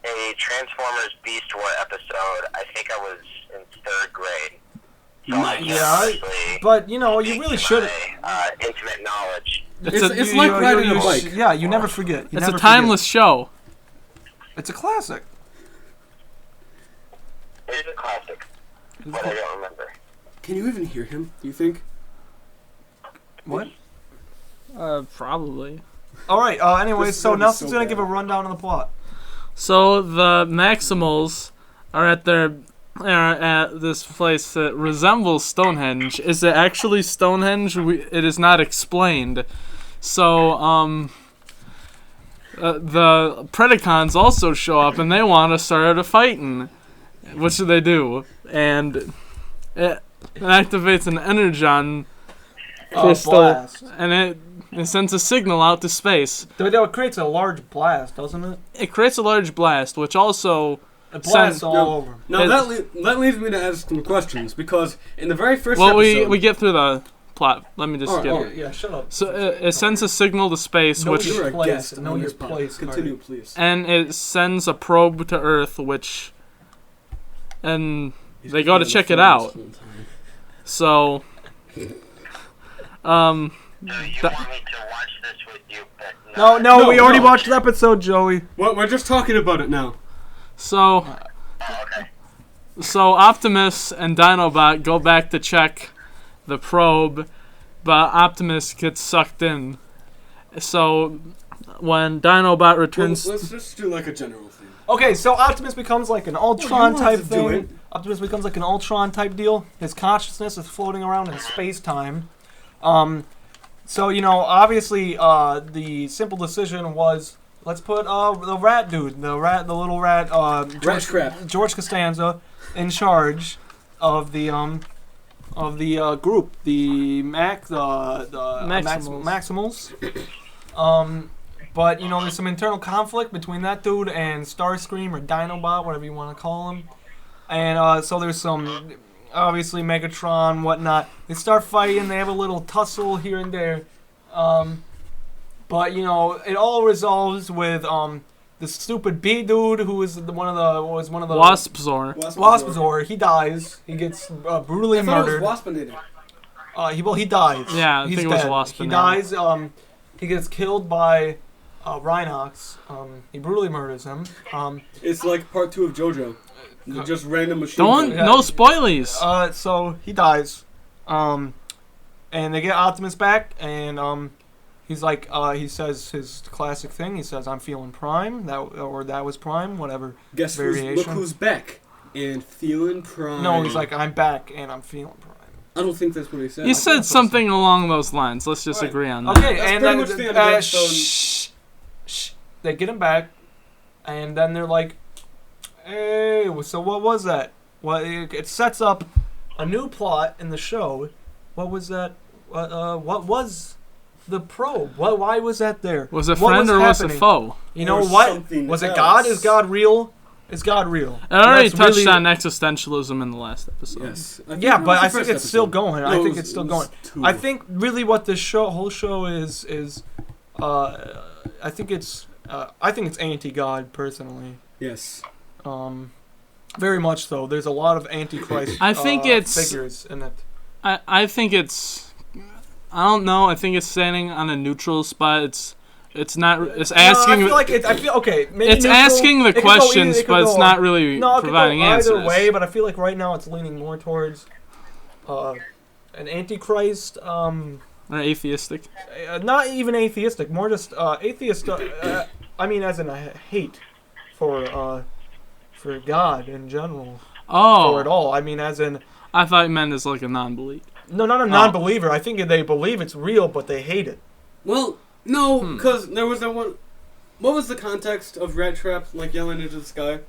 a Transformers Beast War episode, I think I was in 3rd grade. So I can't honestly But you speak really to should. my, intimate knowledge. It's like riding a bike. Yeah, you never forget. It's a timeless show. It's a classic. It is a classic, but I don't remember. Can you even hear him, do you think? What? Probably. All right. Anyway, This is so gonna be Nelson's so gonna bad. give a rundown of the plot. So the Maximals are at this place that resembles Stonehenge. Is it actually Stonehenge? It is not explained. So the Predacons also show up and they want to start a fighting. What should they do? And it activates an energon crystal, Blast. and it sends a signal out to space. It creates a large blast, doesn't it? It creates a large blast, which also It blasts Send- all over. Now It's- that leads me to ask some questions, because in the very first well, episode... we get through the plot. Let me just Alright, get. alright. Yeah, shut up. So it sends a signal to space, No, which You're a place, guest know on your this pod. place, Continue, Cardi. please. and it sends a probe to Earth, which they go to check it out. So So you Th- want me to watch this with you, but No, No, we already no. watched the episode, Joey. Well, we're just talking about it now. so Oh, okay. so Optimus and Dinobot go back to check the probe, but Optimus gets sucked in. So when Dinobot returns, Let's just do like a general thing. Okay, so Optimus becomes like an Ultron you type wanted to do thing. it. Optimus becomes like an Ultron type deal. His consciousness is floating around in space-time. So, obviously, the simple decision was, let's put the rat dude, the little rat, George Costanza, in charge of the group, the Maximals. But there's some internal conflict between that dude and Starscream or Dinobot, whatever you want to call him. And so there's some, obviously, Megatron, whatnot. They start fighting. They have a little tussle here and there. But it all resolves with the stupid B dude who was one of the Waspzor. Waspzor. He dies. He gets brutally murdered. Waspinator. He dies. Yeah, I He's think it was dead. Waspinator. He dies. He gets killed by Rhinox. He brutally murders him. It's like part 2 of JoJo. Just random machine. Don't gun. Yeah. no spoilies. So he dies. And they get Optimus back, and he's like, he says his classic thing. He says, "I'm feeling Prime." That was Prime. Whatever. Guess variation. look who's back and feeling prime. No, he's like, "I'm back and I'm feeling Prime." I don't think that's what he said. He said something along those lines. Let's just Alright. agree on that. Okay, That's and pretty then much the end of the episode. shh. They get him back, and then they're like, "Hey, so what was that?" Well, it sets up a new plot in the show. What was that? What was the probe? Why was that there? Was it What friend or was it happening? foe? You know Or what? something Was it else. God? Is God real? Is God real? It already That's touched really- on existentialism in the last episode. Yes. Yeah, it but was the I think first it's still episode. going. No, I it think was- it's still it going. was 2. I think really what this whole show is I think it's anti-God personally. Yes. Very much so. There's a lot of Antichrist I think it's- figures in it. I think it's. I don't know. I think it's standing on a neutral spot. It's not. It's asking. No, I feel okay. Maybe it's neutral, asking the it could go questions, either- it could but it's go- not really No, it could providing go answers. either way, but I feel like right now it's leaning more towards an Antichrist. Or atheistic. Not even atheistic, more just atheist. I mean, as in a hate for God in general. For it Oh, all. I mean, as in I thought you meant as like a non-believer. no, not a non-believer. I think they believe it's real, but they hate it. Well, no, because there was that one. What was the context of Rat Trap like yelling into the sky?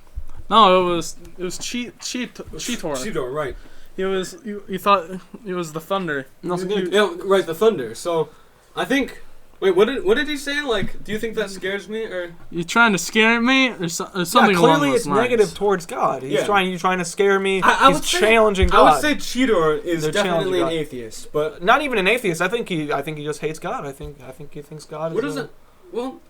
No, it was Cheetor. Cheetor, right? You thought it was the thunder. No, it's good. Yeah, right. The thunder. So, I think. Wait, what did he say? Like, do you think that scares me or? You trying to scare me or something along Clearly those it's lines? negative towards God. He's Yeah. trying to scare me. I He's would say- challenging God. I would say Cheetor is They're definitely an challenging God. atheist, but Not even an atheist. I think he just hates God. I think he thinks God what is is it? Well,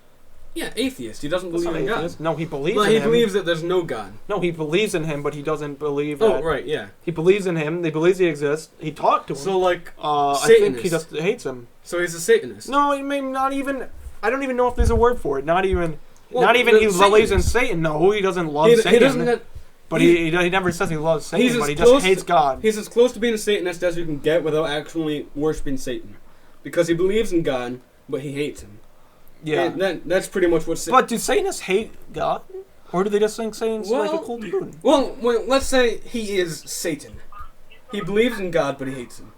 yeah, atheist. He doesn't That's believe not in God. atheist. No, he believes Well, in he him. believes that there's no God. No, he believes in him, but he doesn't believe Oh, that. right, yeah. He believes in him. He believes he exists. He talked to him. So like, I think Satanist. he just hates him. so he's a Satanist. No, he may not even. I don't even know if there's a word for it. Not even. Well, not even the he believes in Satanist. Satan. No, he doesn't love He Satan. doesn't. But he never says he loves Satan. He's But as he just close hates to- God. He's as close to being a Satanist as you can get without actually worshiping Satan, because he believes in God, but he hates him. Yeah. And that's pretty much what. But do Satanists hate God? Or do they just think Satan's like a Well- cool dude? Well, let's say he is Satan. He believes in God, but he hates him.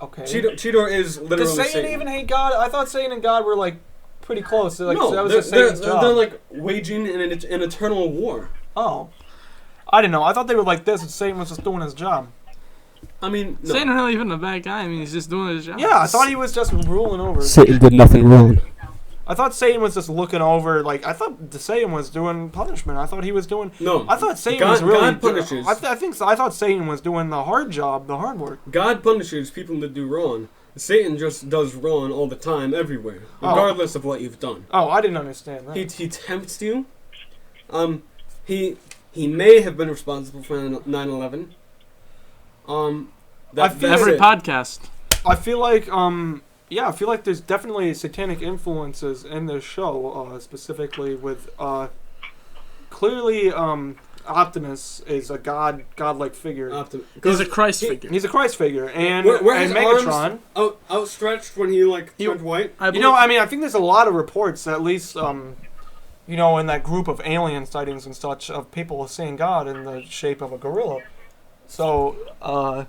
Okay. Cheetor is literally Does Satan even hate God? I thought Satan and God were like pretty close. Like, no, that was they're, just Satan's job. they're like waging an eternal war. Oh. I didn't know. I thought they were like this and Satan was just doing his job. I mean, no. Satan really even a bad guy. I mean, he's just doing his job. Yeah, I thought he was just ruling over. Satan did nothing wrong. I thought Satan was just looking over, like, I thought Satan was doing punishment. I thought he was doing... No. I thought Satan God- was really... God punishes. I thought Satan was doing the hard job, the hard work. God punishes people that do wrong. Satan just does wrong all the time, everywhere, regardless of what you've done. Oh, I didn't understand that. He tempts you. He may have been responsible for 9/11. I feel Every it. podcast. I feel like, I feel like there's definitely satanic influences in this show, specifically with, clearly, Optimus is a godlike figure. He's a Christ figure. He's a Christ figure, and Were and his Megatron. arms outstretched when he turned white? I You know, I mean, I think there's a lot of reports, at least, in that group of alien sightings and such, of people seeing God in the shape of a gorilla. So, I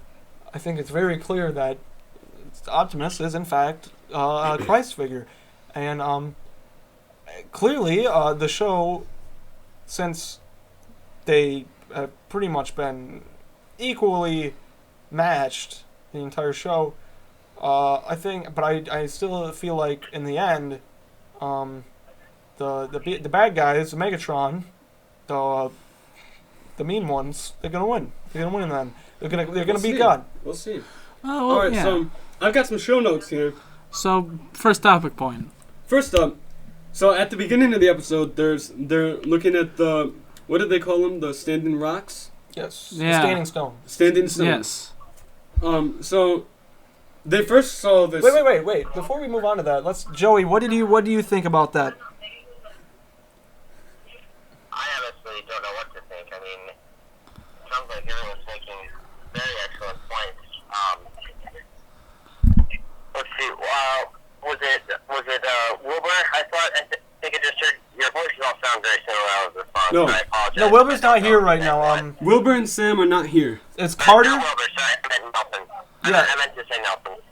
think it's very clear that Optimus is, in fact, a Christ figure. And, clearly, the show, since they have pretty much been equally matched the entire show, I think, but I still feel like, in the end, the bad guys, Megatron, the mean ones, they're gonna win. They're gonna win in the end. They're gonna beat see. God. We'll see. Oh, well, All right, yeah. so I've got some show notes here. So, first topic point. First up, so at the beginning of the episode, they're looking at the, what did they call them? The standing rocks? Yes. Yeah. The Standing Stone. Standing stones. Yes. So they first saw this. Wait. Before we move on to that, Joey, what do you think about that? I honestly don't know what to think. I mean, it sounds like everyone's making very excellent points. Let's see. Was it Wilbur? I think it just heard your voices all sound very similar over the phone. No. So I apologize. No, Wilbur's not here right now. Wilbur and Sam are not here. It's Carter. Not Wilbur, sorry. I meant Nelson. Yeah. I meant to say Nelson.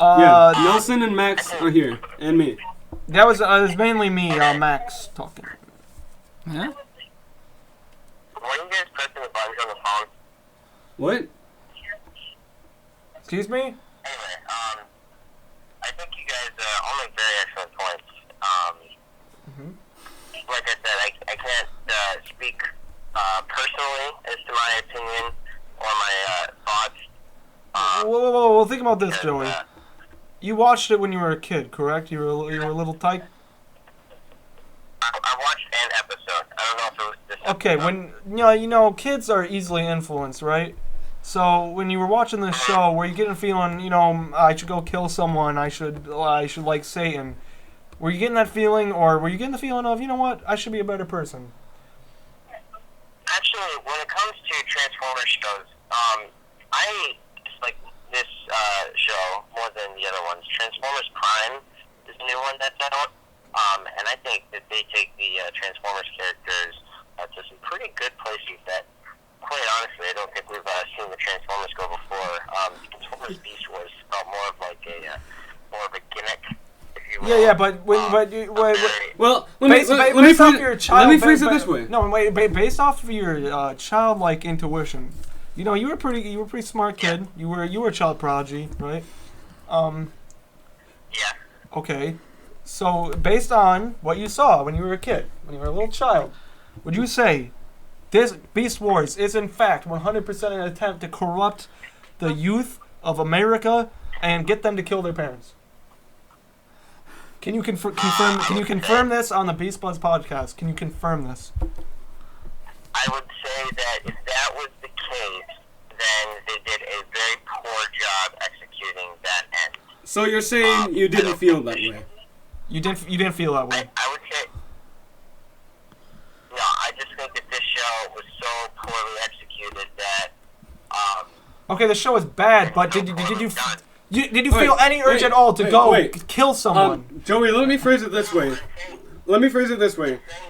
Yeah, Nelson and Max are here, and me. That was it was mainly me, Max, talking. Yeah? Were you guys pressing the buttons on the phone? What? Excuse me? Anyway, I think you guys all make very excellent points. Like I said, I can't speak personally as to my opinion or my thoughts. Whoa, think about this, because, Joey. You watched it when you were a kid, correct? You were a little tyke. I watched an episode. I don't know if it was this Okay, when kids are easily influenced, right? So when you were watching this show, were you getting a feeling, I should go kill someone, I should like Satan? Were you getting that feeling, or were you getting the feeling of, you know what, I should be a better person? Actually, when it comes to Transformers shows, I like this show more than the other ones. Transformers Prime is the new one that's out, and I think that they take the Transformers characters to some pretty good places that, quite honestly, I don't think we've seen the Transformers go before. Transformers Beast Wars felt more of a gimmick, if you will. Yeah, but Well, let me phrase it this way. No, wait, based off of your childlike intuition, you were a pretty smart kid. You were a child prodigy, right? Yeah. Okay. So based on what you saw when you were a kid, when you were a little child, would you say this Beast Wars is in fact 100% an attempt to corrupt the youth of America and get them to kill their parents? Can you confirm this on the Beast Budz podcast? Can you confirm this? I would say that if that was the case, then they did a very poor job executing that end. So you're saying you didn't feel that way? You didn't feel that way? I would say no. I just think that this show was so poorly executed that. Okay, the show is bad, but did you feel any urge at all to go kill someone? Joey, let me phrase it this way.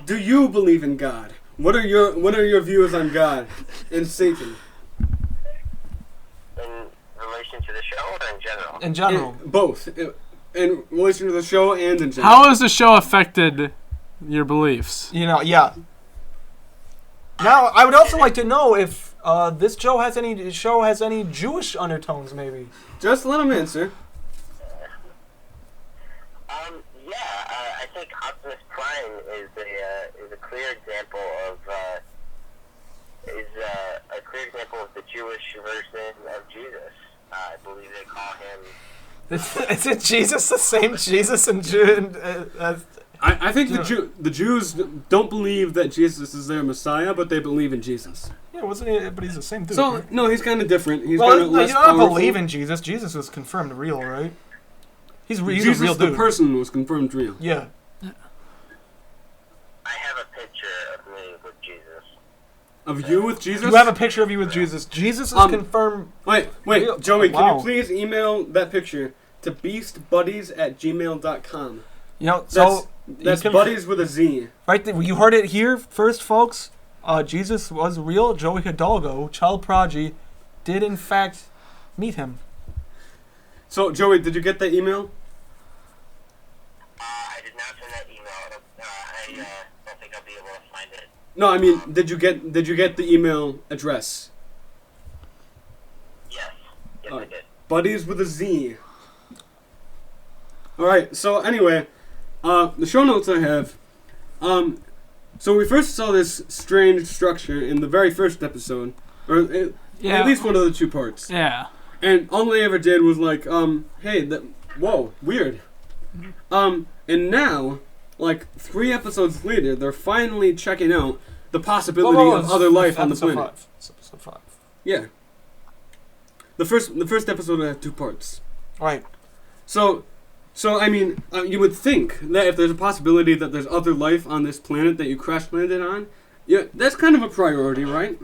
Do you believe in God? What are your views on God and Satan? In relation to the show or in general? In general. Both. In relation to the show and in general. How has the show affected your beliefs? Yeah. Now, I would also like to know if this show has any Jewish undertones, maybe. Just let him answer. I think Optimus Prime is a clear example of the Jewish version of Jesus. I believe they call him. Isn't Jesus the same Jesus and Jew? I think the Jews don't believe that Jesus is their Messiah, but they believe in Jesus. Yeah, wasn't he? But he's the same dude. So right? no, he's kind of different. He's well, kind of less you don't powerful. believe in Jesus. Jesus was confirmed real, right? He's Jesus, a real dude. the person was confirmed real. Yeah. I have a picture of me with Jesus. Of you with Jesus? You have a picture of you with Jesus. Jesus is confirmed. Wait, real. Joey, wow. can you please email that picture to beastbuddies@gmail.com? That's buddies with a Z. Right there, you heard it here first, folks. Jesus was real. Joey Hidalgo, child prodigy, did in fact meet him. So, Joey, did you get that email? I did not send that email. I don't think I'll be able to find it. No, I mean, did you get the email address? Yes, I did. Buddies with a Z. All right. So anyway, the show notes I have. So we first saw this strange structure in the very first episode, or at least one of the two parts. Yeah. And all they ever did was like, hey, whoa, weird. And now, like 3 episodes later, they're finally checking out the possibility of other life on the planet. Episode 5. Yeah. The first episode had 2 parts. Right. So I mean, you would think that if there's a possibility that there's other life on this planet that you crash landed on, yeah, that's kind of a priority, right?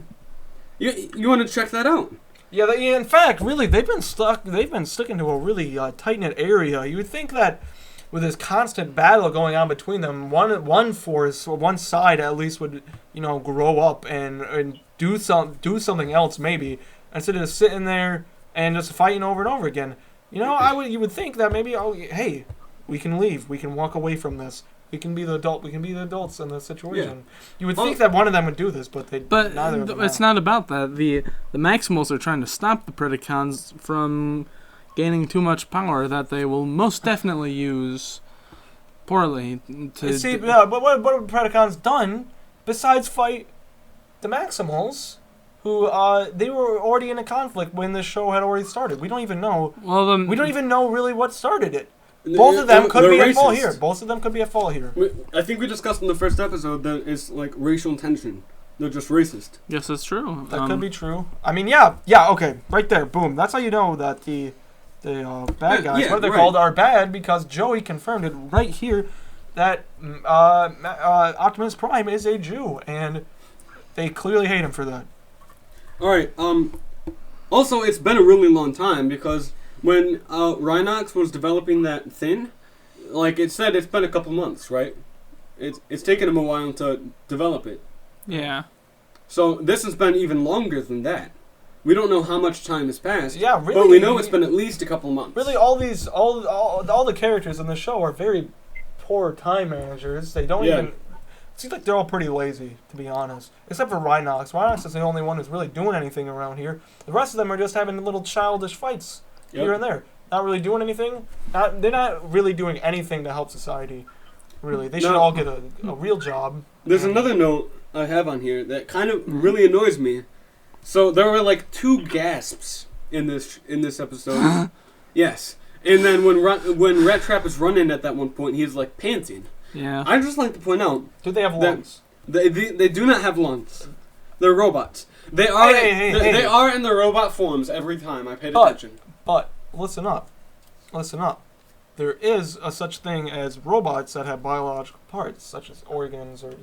You want to check that out. Yeah, in fact, really, they've been stuck into a really tight-knit area. You would think that with this constant battle going on between them, one force, or one side at least, would grow up and do something else maybe, instead of sitting there and just fighting over and over again. You would think that maybe, hey, we can leave, we can walk away from this. We can be the adults in this situation. Yeah. You would think that one of them would do this, but neither of them. It's not about that. The Maximals are trying to stop the Predacons from gaining too much power that they will most definitely use poorly. But what have the Predacons done besides fight the Maximals? Who they were already in a conflict when the show had already started. We don't even know. We don't even know really what started it. Both of them could be at fault here. I think we discussed in the first episode that it's like racial tension. They're just racist. Yes, it's true. That could be true. I mean, yeah, okay, right there, boom. That's how you know that the bad guys, yeah, what they're right. called, are bad, because Joey confirmed it right here that Optimus Prime is a Jew, and they clearly hate him for that. All right. Also, it's been a really long time because when Rhinox was developing that thing, like it said, it's been a couple months, right? It's taken him a while to develop it. Yeah. So this has been even longer than that. We don't know how much time has passed. Yeah, really. But we know it's been at least a couple months. Really, all the characters in the show are very poor time managers. They don't even. It seems like they're all pretty lazy, to be honest. Except for Rhinox. Rhinox is the only one who's really doing anything around here. The rest of them are just having little childish fights here and there. Not really doing anything. They're not really doing anything to help society. Really, they should all get a real job. There's another note I have on here that kind of really annoys me. So there were like 2 gasps in this episode. Yes, and then when Rat Trap is running at that one point, he's like panting. Yeah. I'd just like to point out. Do they have lungs? They do not have lungs. They're robots. They are they are in their robot forms every time. I paid attention. But listen up. There is a such thing as robots that have biological parts, such as organs or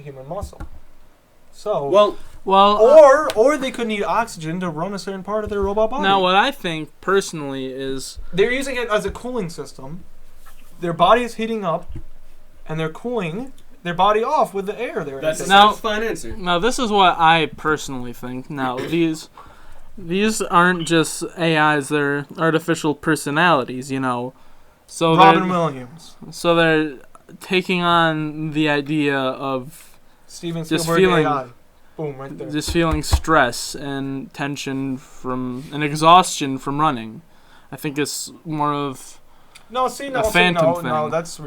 human muscle. So well, or they could need oxygen to run a certain part of their robot body. Now, what I think personally is they're using it as a cooling system. Their body is heating up, and they're cooling their body off with the air there. That's a fine answer. Now, this is what I personally think. Now, these aren't just AIs; they're artificial personalities. You know, so Robin Williams. So they're taking on the idea of Steven Spielberg AI. Boom, right there. Just feeling stress and tension and exhaustion from running. I think it's more of a phantom thing. No, that's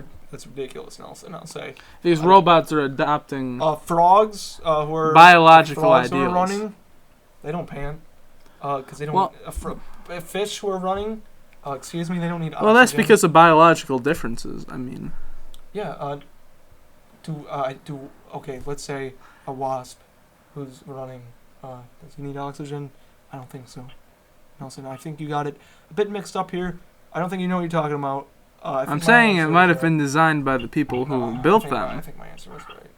ridiculous, Nelson. I'll say these robots are adopting frogs who are biological frogs ideals. Who are running. They don't pant because they don't. Well, fish who are running. Excuse me, they don't need oxygen. Well, that's because of biological differences. I mean. Yeah. Okay, let's say a wasp who's running. Does he need oxygen? I don't think so. Nelson, I think you got it a bit mixed up here. I don't think you know what you're talking about. I'm saying it might have been designed by the people who built them. I think my answer was right.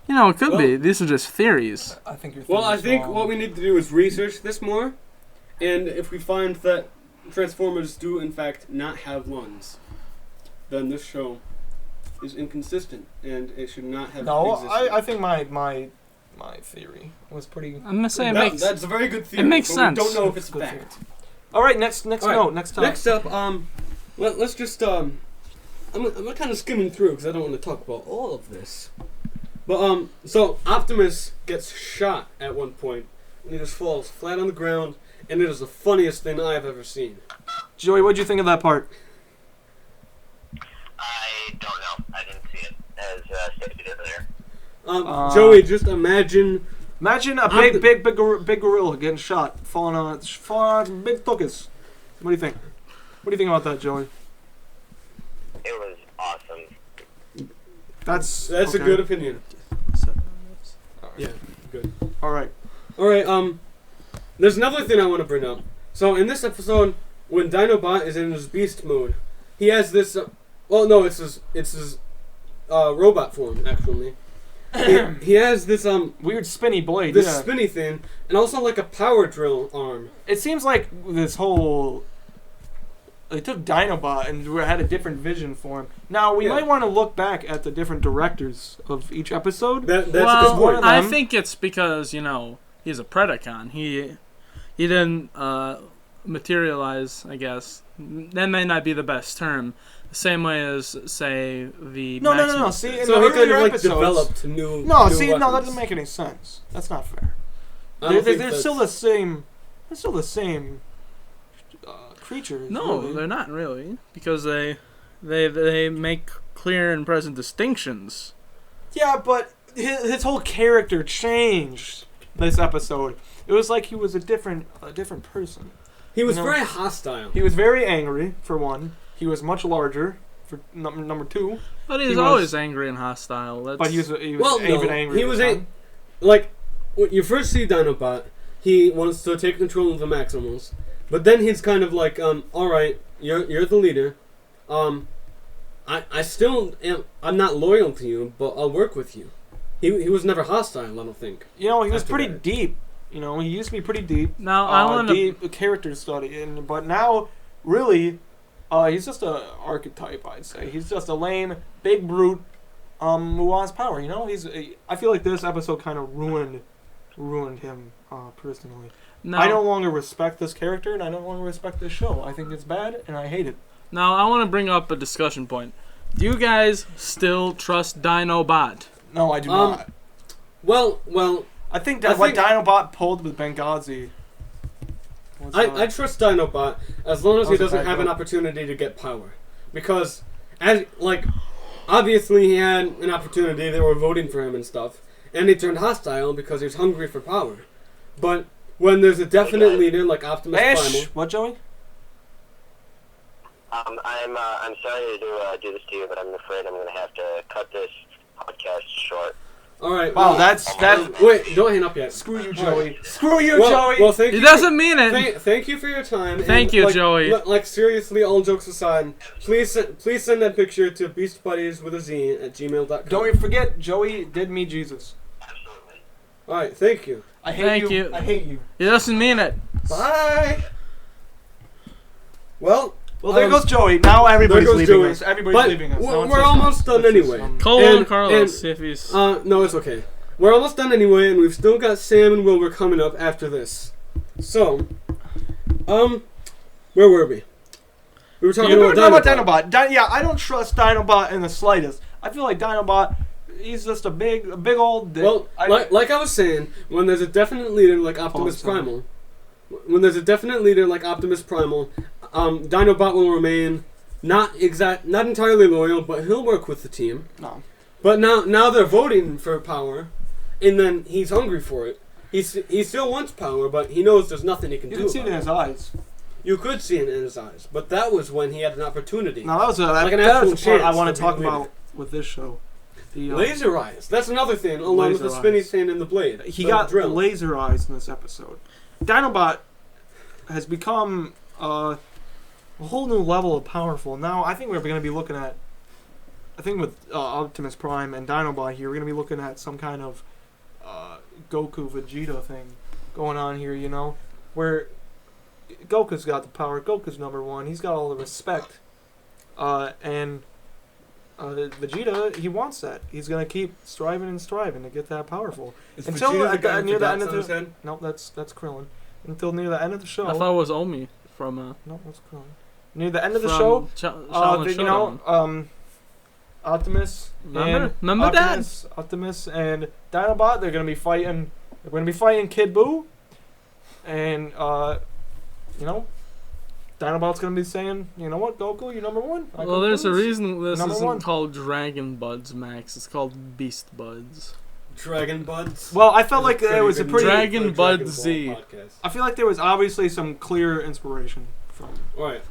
You know, it could be. These are just theories. I think your I think what we need to do is research this more, and if we find that Transformers do in fact not have lungs, then this show is inconsistent, and it should not have existed. I think my theory was pretty. I'm gonna say that's a very good theory. It makes but sense. We don't know if it's fact. All right, next note. Next time. Next up, let's just I'm kind of skimming through because I don't want to talk about all of this. But so Optimus gets shot at one point, and he just falls flat on the ground, and it is the funniest thing I have ever seen. Joey, what'd you think of that part? I don't know. I didn't see it as stated earlier. Joey, just imagine a big gorilla getting shot, falling on big tuckus. What do you think? What do you think about that, Joey? It was awesome. That's okay. a good opinion. Yeah, good. All right. There's another thing I want to bring up. So in this episode, when Dinobot is in his beast mode, he has this. It's his robot form actually. He has this weird spinny blade. This spinny thing, and also like a power drill arm. It seems like this whole. They took Dinobot and had a different vision for him. Now, we might want to look back at the different directors of each episode. That's a good point. I think it's because, he's a Predacon. He didn't materialize, I guess. That may not be the best term. The same way as, say, the No. See, in so the he kind of episodes, developed new that weapons. doesn't make any sense. That's not fair. They're still the same. They're still the same creatures. No, really. they're not really, because they make clear and present distinctions. Yeah, but his whole character changed this episode. It was like he was a different person. He was very hostile. He was very angry, for one. He was much larger, for number two. But he was always angry and hostile. But he was even angry. like, when you first see Dinobot, he wants to take control of the Maximals, but then he's kind of like, alright, you're the leader, I still am, I'm not loyal to you, but I'll work with you. He was never hostile, I don't think. You know, he was After pretty that. deep. You know, he used to be pretty deep. Now I want to. deep character study, but now, really, he's just a archetype. I'd say he's just a lame, big brute, who wants power. You know, I feel like this episode kind of ruined him personally. Now, I no longer respect this character, and I no longer respect this show. I think it's bad, and I hate it. Now I want to bring up a discussion point. Do you guys still trust Dinobot? No, I do not. Well, I think that what Dinobot pulled with Benghazi. I trust Dinobot as long as he That was a doesn't bad have an goal. opportunity to get power. Because, obviously he had an opportunity, they were voting for him and stuff, and he turned hostile because he was hungry for power. But when there's a definite leader like Optimus Primal... What, Joey? I'm sorry to do this to you, but I'm afraid I'm going to have to cut this podcast short. Alright, Wow, well, that's... wait, don't hang up yet. Screw you, Alright. Joey. Screw you, Well, Joey! well, thank He you. doesn't mean it. Thank you for your time. Thank you, Joey. Seriously, all jokes aside, please send that picture to beastbuddies@gmail.com. Don't forget, Joey did meet Jesus. Absolutely. Alright, thank you. I hate Thank you. you. I hate you. He doesn't mean it. Bye! Well, Well, there goes Joey. Now everybody's there goes leaving Joey. us. Everybody's But leaving us. No one we're says almost no. done This is, anyway. Call And- on Carlos, and- see if he's... no, it's okay. We're almost done anyway, and we've still got Sam and Wilbur coming up after this. So, where were we? We were talking about Dinobot. Yeah, I don't trust Dinobot in the slightest. I feel like Dinobot, he's just a big old dick. Well, like I was saying, when there's a definite leader like Optimus Primal, Dinobot will remain not entirely loyal, but he'll work with the team. No. But now they're voting for power, and then he's hungry for it. He still wants power, but he knows there's nothing he can You do. can see it in about his eyes. You could see it in his eyes, but that was when he had an opportunity. Now, that was Like an that actual was the part I chance want to to talk be the about with this show. The, Laser eyes. That's another thing, along with the Laser spinny eyes. thing in the blade. He the got drill. laser eyes in this episode. Dinobot has become a whole new level of powerful. Now, I think we're going to be looking at, with Optimus Prime and Dinobot here, we're going to be looking at some kind of Goku Vegeta thing going on here, you know, where Goku's got the power. Goku's number one. He's got all the respect. And Vegeta, he wants that. He's going to keep striving to get that powerful. Is Until Vegeta the guy with near the dots end of on his the head? no, that's Krillin. Until near the end of the show. I thought it was Omi from... No, that's Krillin. Near the end of the from show, Shaolin you know, Optimus Remember that? Optimus and Dinobot, they're gonna be fighting. They're gonna be fighting Kid Buu, and you know, Dinobot's gonna be saying, you know what, Goku, you're number one. I Well, got there's a Budz. reason this Number isn't one. called Dragon Buds, Max. It's called Beast Buds. Dragon Buds. Well, I felt like there was a pretty. Dragon Bud Ball Z. podcast. I feel like there was obviously some clear inspiration from. Alright.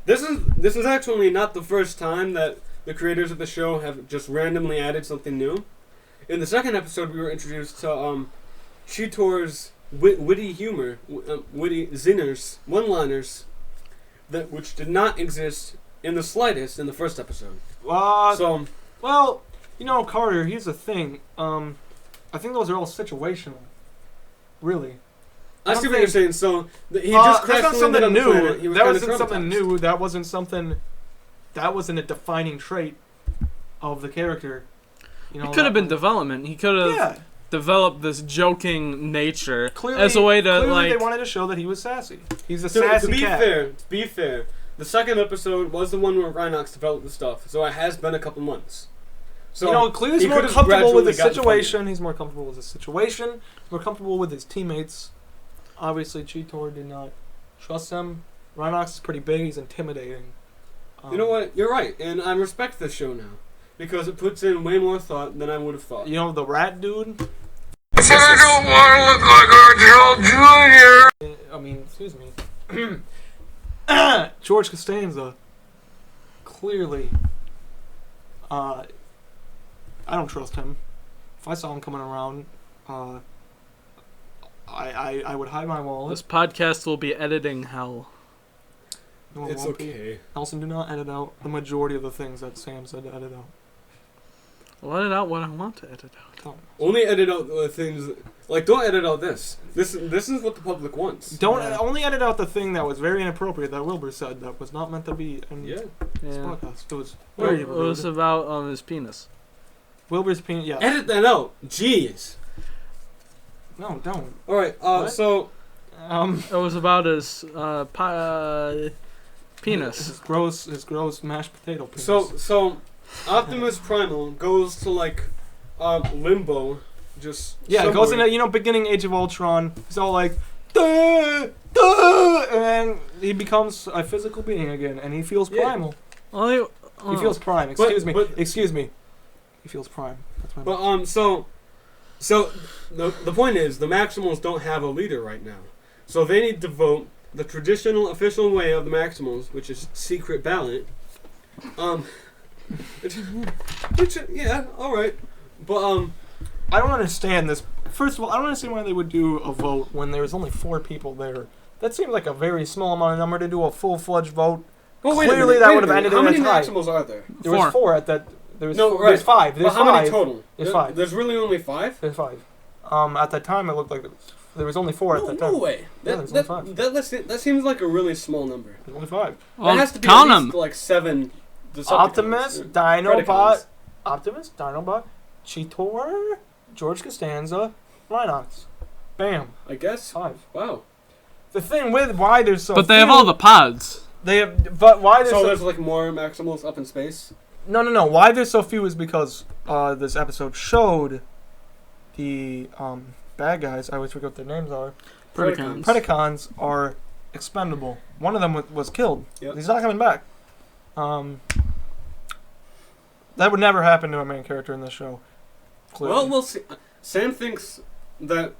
This is actually not the first time that the creators of the show have just randomly added something new. In the second episode, we were introduced to Cheetor's witty humor, witty zingers, one-liners, which did not exist in the slightest in the first episode. So, Well, you know, Carter, here's the thing. I think those are all situational. Really. I see what you're saying. So he that's just crashed not landed something on the new. planet. He was That kinda wasn't something traumatized. new. That wasn't something. That wasn't a defining trait of the character. You know, It could have that been development. He could have Yeah. developed this joking nature Clearly, as a way to, clearly like... they wanted to show that he was sassy. He's a To sassy be cat. fair, the second episode was the one where Rhinox developed the stuff, so it has been a couple months. So you know, clearly he's he more could've comfortable with gradually his gotten situation. He's more comfortable with his situation. More comfortable with his teammates. Obviously, Cheetor did not trust him. Rhinox is pretty big. He's intimidating. You know what? You're right, and I respect this show now because it puts in way more thought than I would have thought. You know the rat dude. I don't want to look like Argel Jr. I mean, excuse me. George Costanza. Clearly, I don't trust him. if I saw him coming around, I would hide my wallet. This podcast will be editing hell. No, it It's won't be. okay. Nelson, do not edit out the majority of the things that Sam said to edit out. I'll edit out what I want to edit out. Don't. Only edit out the things. Like, don't edit out this. This is what the public wants. Don't Yeah. only edit out the thing that was very inappropriate that Wilbur said that was not meant to be in Yeah. this Yeah. podcast. It was It very was rude. about his penis. Wilbur's penis. Yeah. Edit that out. Jeez. No, don't. All right. What? So It was about his penis. His gross mashed potato penis. so Optimus Primal goes to like limbo. Just yeah, it goes somewhere. into beginning Age of Ultron. He's all like, duh, duh, and then he becomes a physical being again, and he feels Yeah. primal. Only, He feels prime. Excuse me. but- Excuse me. He feels prime. That's my. But so the point is the Maximals don't have a leader right now, so they need to vote the traditional official way of the Maximals, which is secret ballot. Which yeah, all right, but I don't understand this. First of all, I don't understand why they would do a vote when there's only 4 people there. That seems like a very small amount of number to do a full-fledged vote. well, wait a Clearly minute, that wait a would have minute. ended How in a many tie. Maximals are there? There was 4 at that. There was No, right. There's 5. There's But how 5. many total? There's 5. There's really only 5. There's 5. At that time, it looked like there was only 4 at that time. No way. Yeah, That, there's only 5. that seems like a really small number. There's only 5. well, that has to be count at them. least like 7. Decepticons. Optimus, Dinobot, Predacons. Optimus, Dinobot, Cheetor, George Costanza, Rhinox. Bam. I guess. 5. Wow. The thing with why there's so But they few, have all the pods. They have, but why there's So so, there's like more Maximals up in space. no. Why there's so few is because this episode showed the bad guys. I always forget what their names are. Predacons. Predacons are expendable. One of them was killed. Yep. He's not coming back. That would never happen to a main character in this show. Clearly. Well, we'll see. Sam thinks that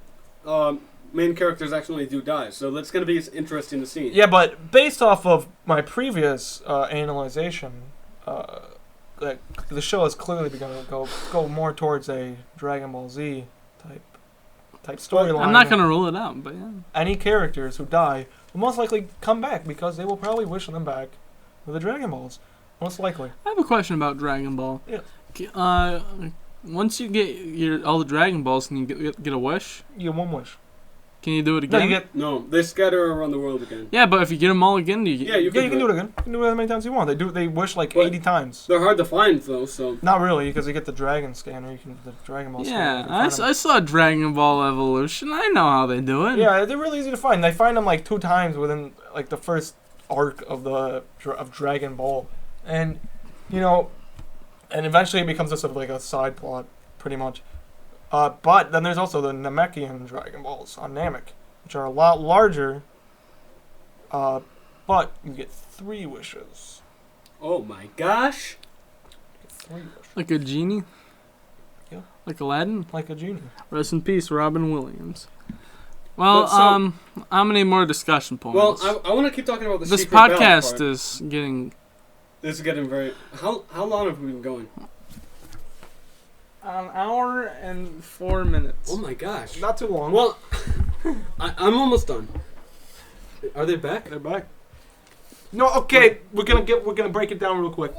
main characters actually do die, so that's going to be interesting to see. Yeah, but based off of my previous analyzation, like the show is clearly going to go more towards a Dragon Ball Z type storyline. I'm not gonna rule it out, but yeah. Any characters who die will most likely come back because they will probably wish them back with the Dragon Balls. Most likely. I have a question about Dragon Ball. Yeah. Once you get all the Dragon Balls, can you get a wish? You get one wish. Can you do it No, again? you get. No, they scatter around the world again. Yeah, but if you get them all again, do you get? Yeah, you Yeah, can, you can do it again. You can do it as many times as you want. They wish like But- 80 times. They're hard to find though, so Not really, because you get the Dragon Scanner. You can the Dragon Ball Scanner. Yeah, you can find I saw Dragon Ball Evolution. I know how they do it. Yeah, they're really easy to find. They find them like 2 times within like the first arc of of Dragon Ball, and and eventually it becomes just like a side plot, pretty much. But then there's also the Namekian Dragon Balls on Namek, which are a lot larger. But you get 3 wishes. oh my gosh. 3 wishes, Like a genie. Yeah. Like Aladdin. like a genie. Rest in peace, Robin Williams. Well, But so- how many more discussion Well, points? I want to keep talking about the this secret ballot podcast part. is getting This is getting very. How long have we been going? an hour and 4 minutes. Oh my gosh. Not too long. Well, I'm almost done. Are they back? They're back. No, okay. We're gonna break it down real quick.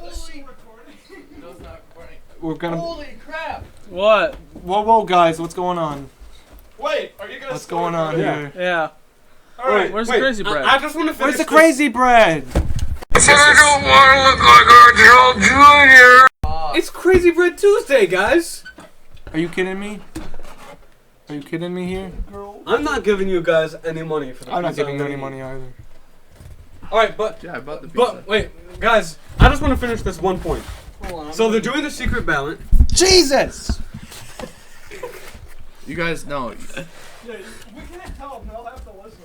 We're gonna. Holy crap! What? Whoa, guys, what's going on? Wait, are you gonna? What's going on here? Yeah. All right. Where's the crazy bread? I just want to finish. Where's the this- crazy bread? But I don't want to look like Archel Jr. It's Crazy Bread Tuesday, guys. Are you kidding me? Are you kidding me here? I'm not giving you guys any money for the I'm not pizza giving you any eating. money either. All right, but Yeah, I bought the pizza. wait, guys, I just want to finish this one point. Hold on. So they're doing the secret ballot. Jesus! You guys know. Yeah, we can't tell them. They'll have to listen.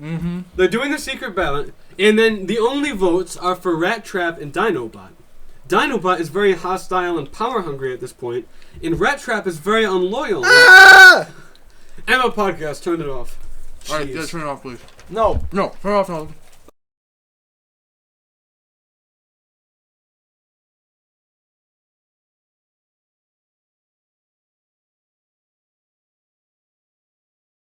Mm-hmm. They're doing the secret ballot, and then the only votes are for Rat Trap and Dinobot. Dinobot is very hostile and power hungry at this point, and Rat Trap is very unloyal. Ah! Emma Podcast, turn it off. Alright, Jeez. yeah, turn it off, please. No. No, turn it off now.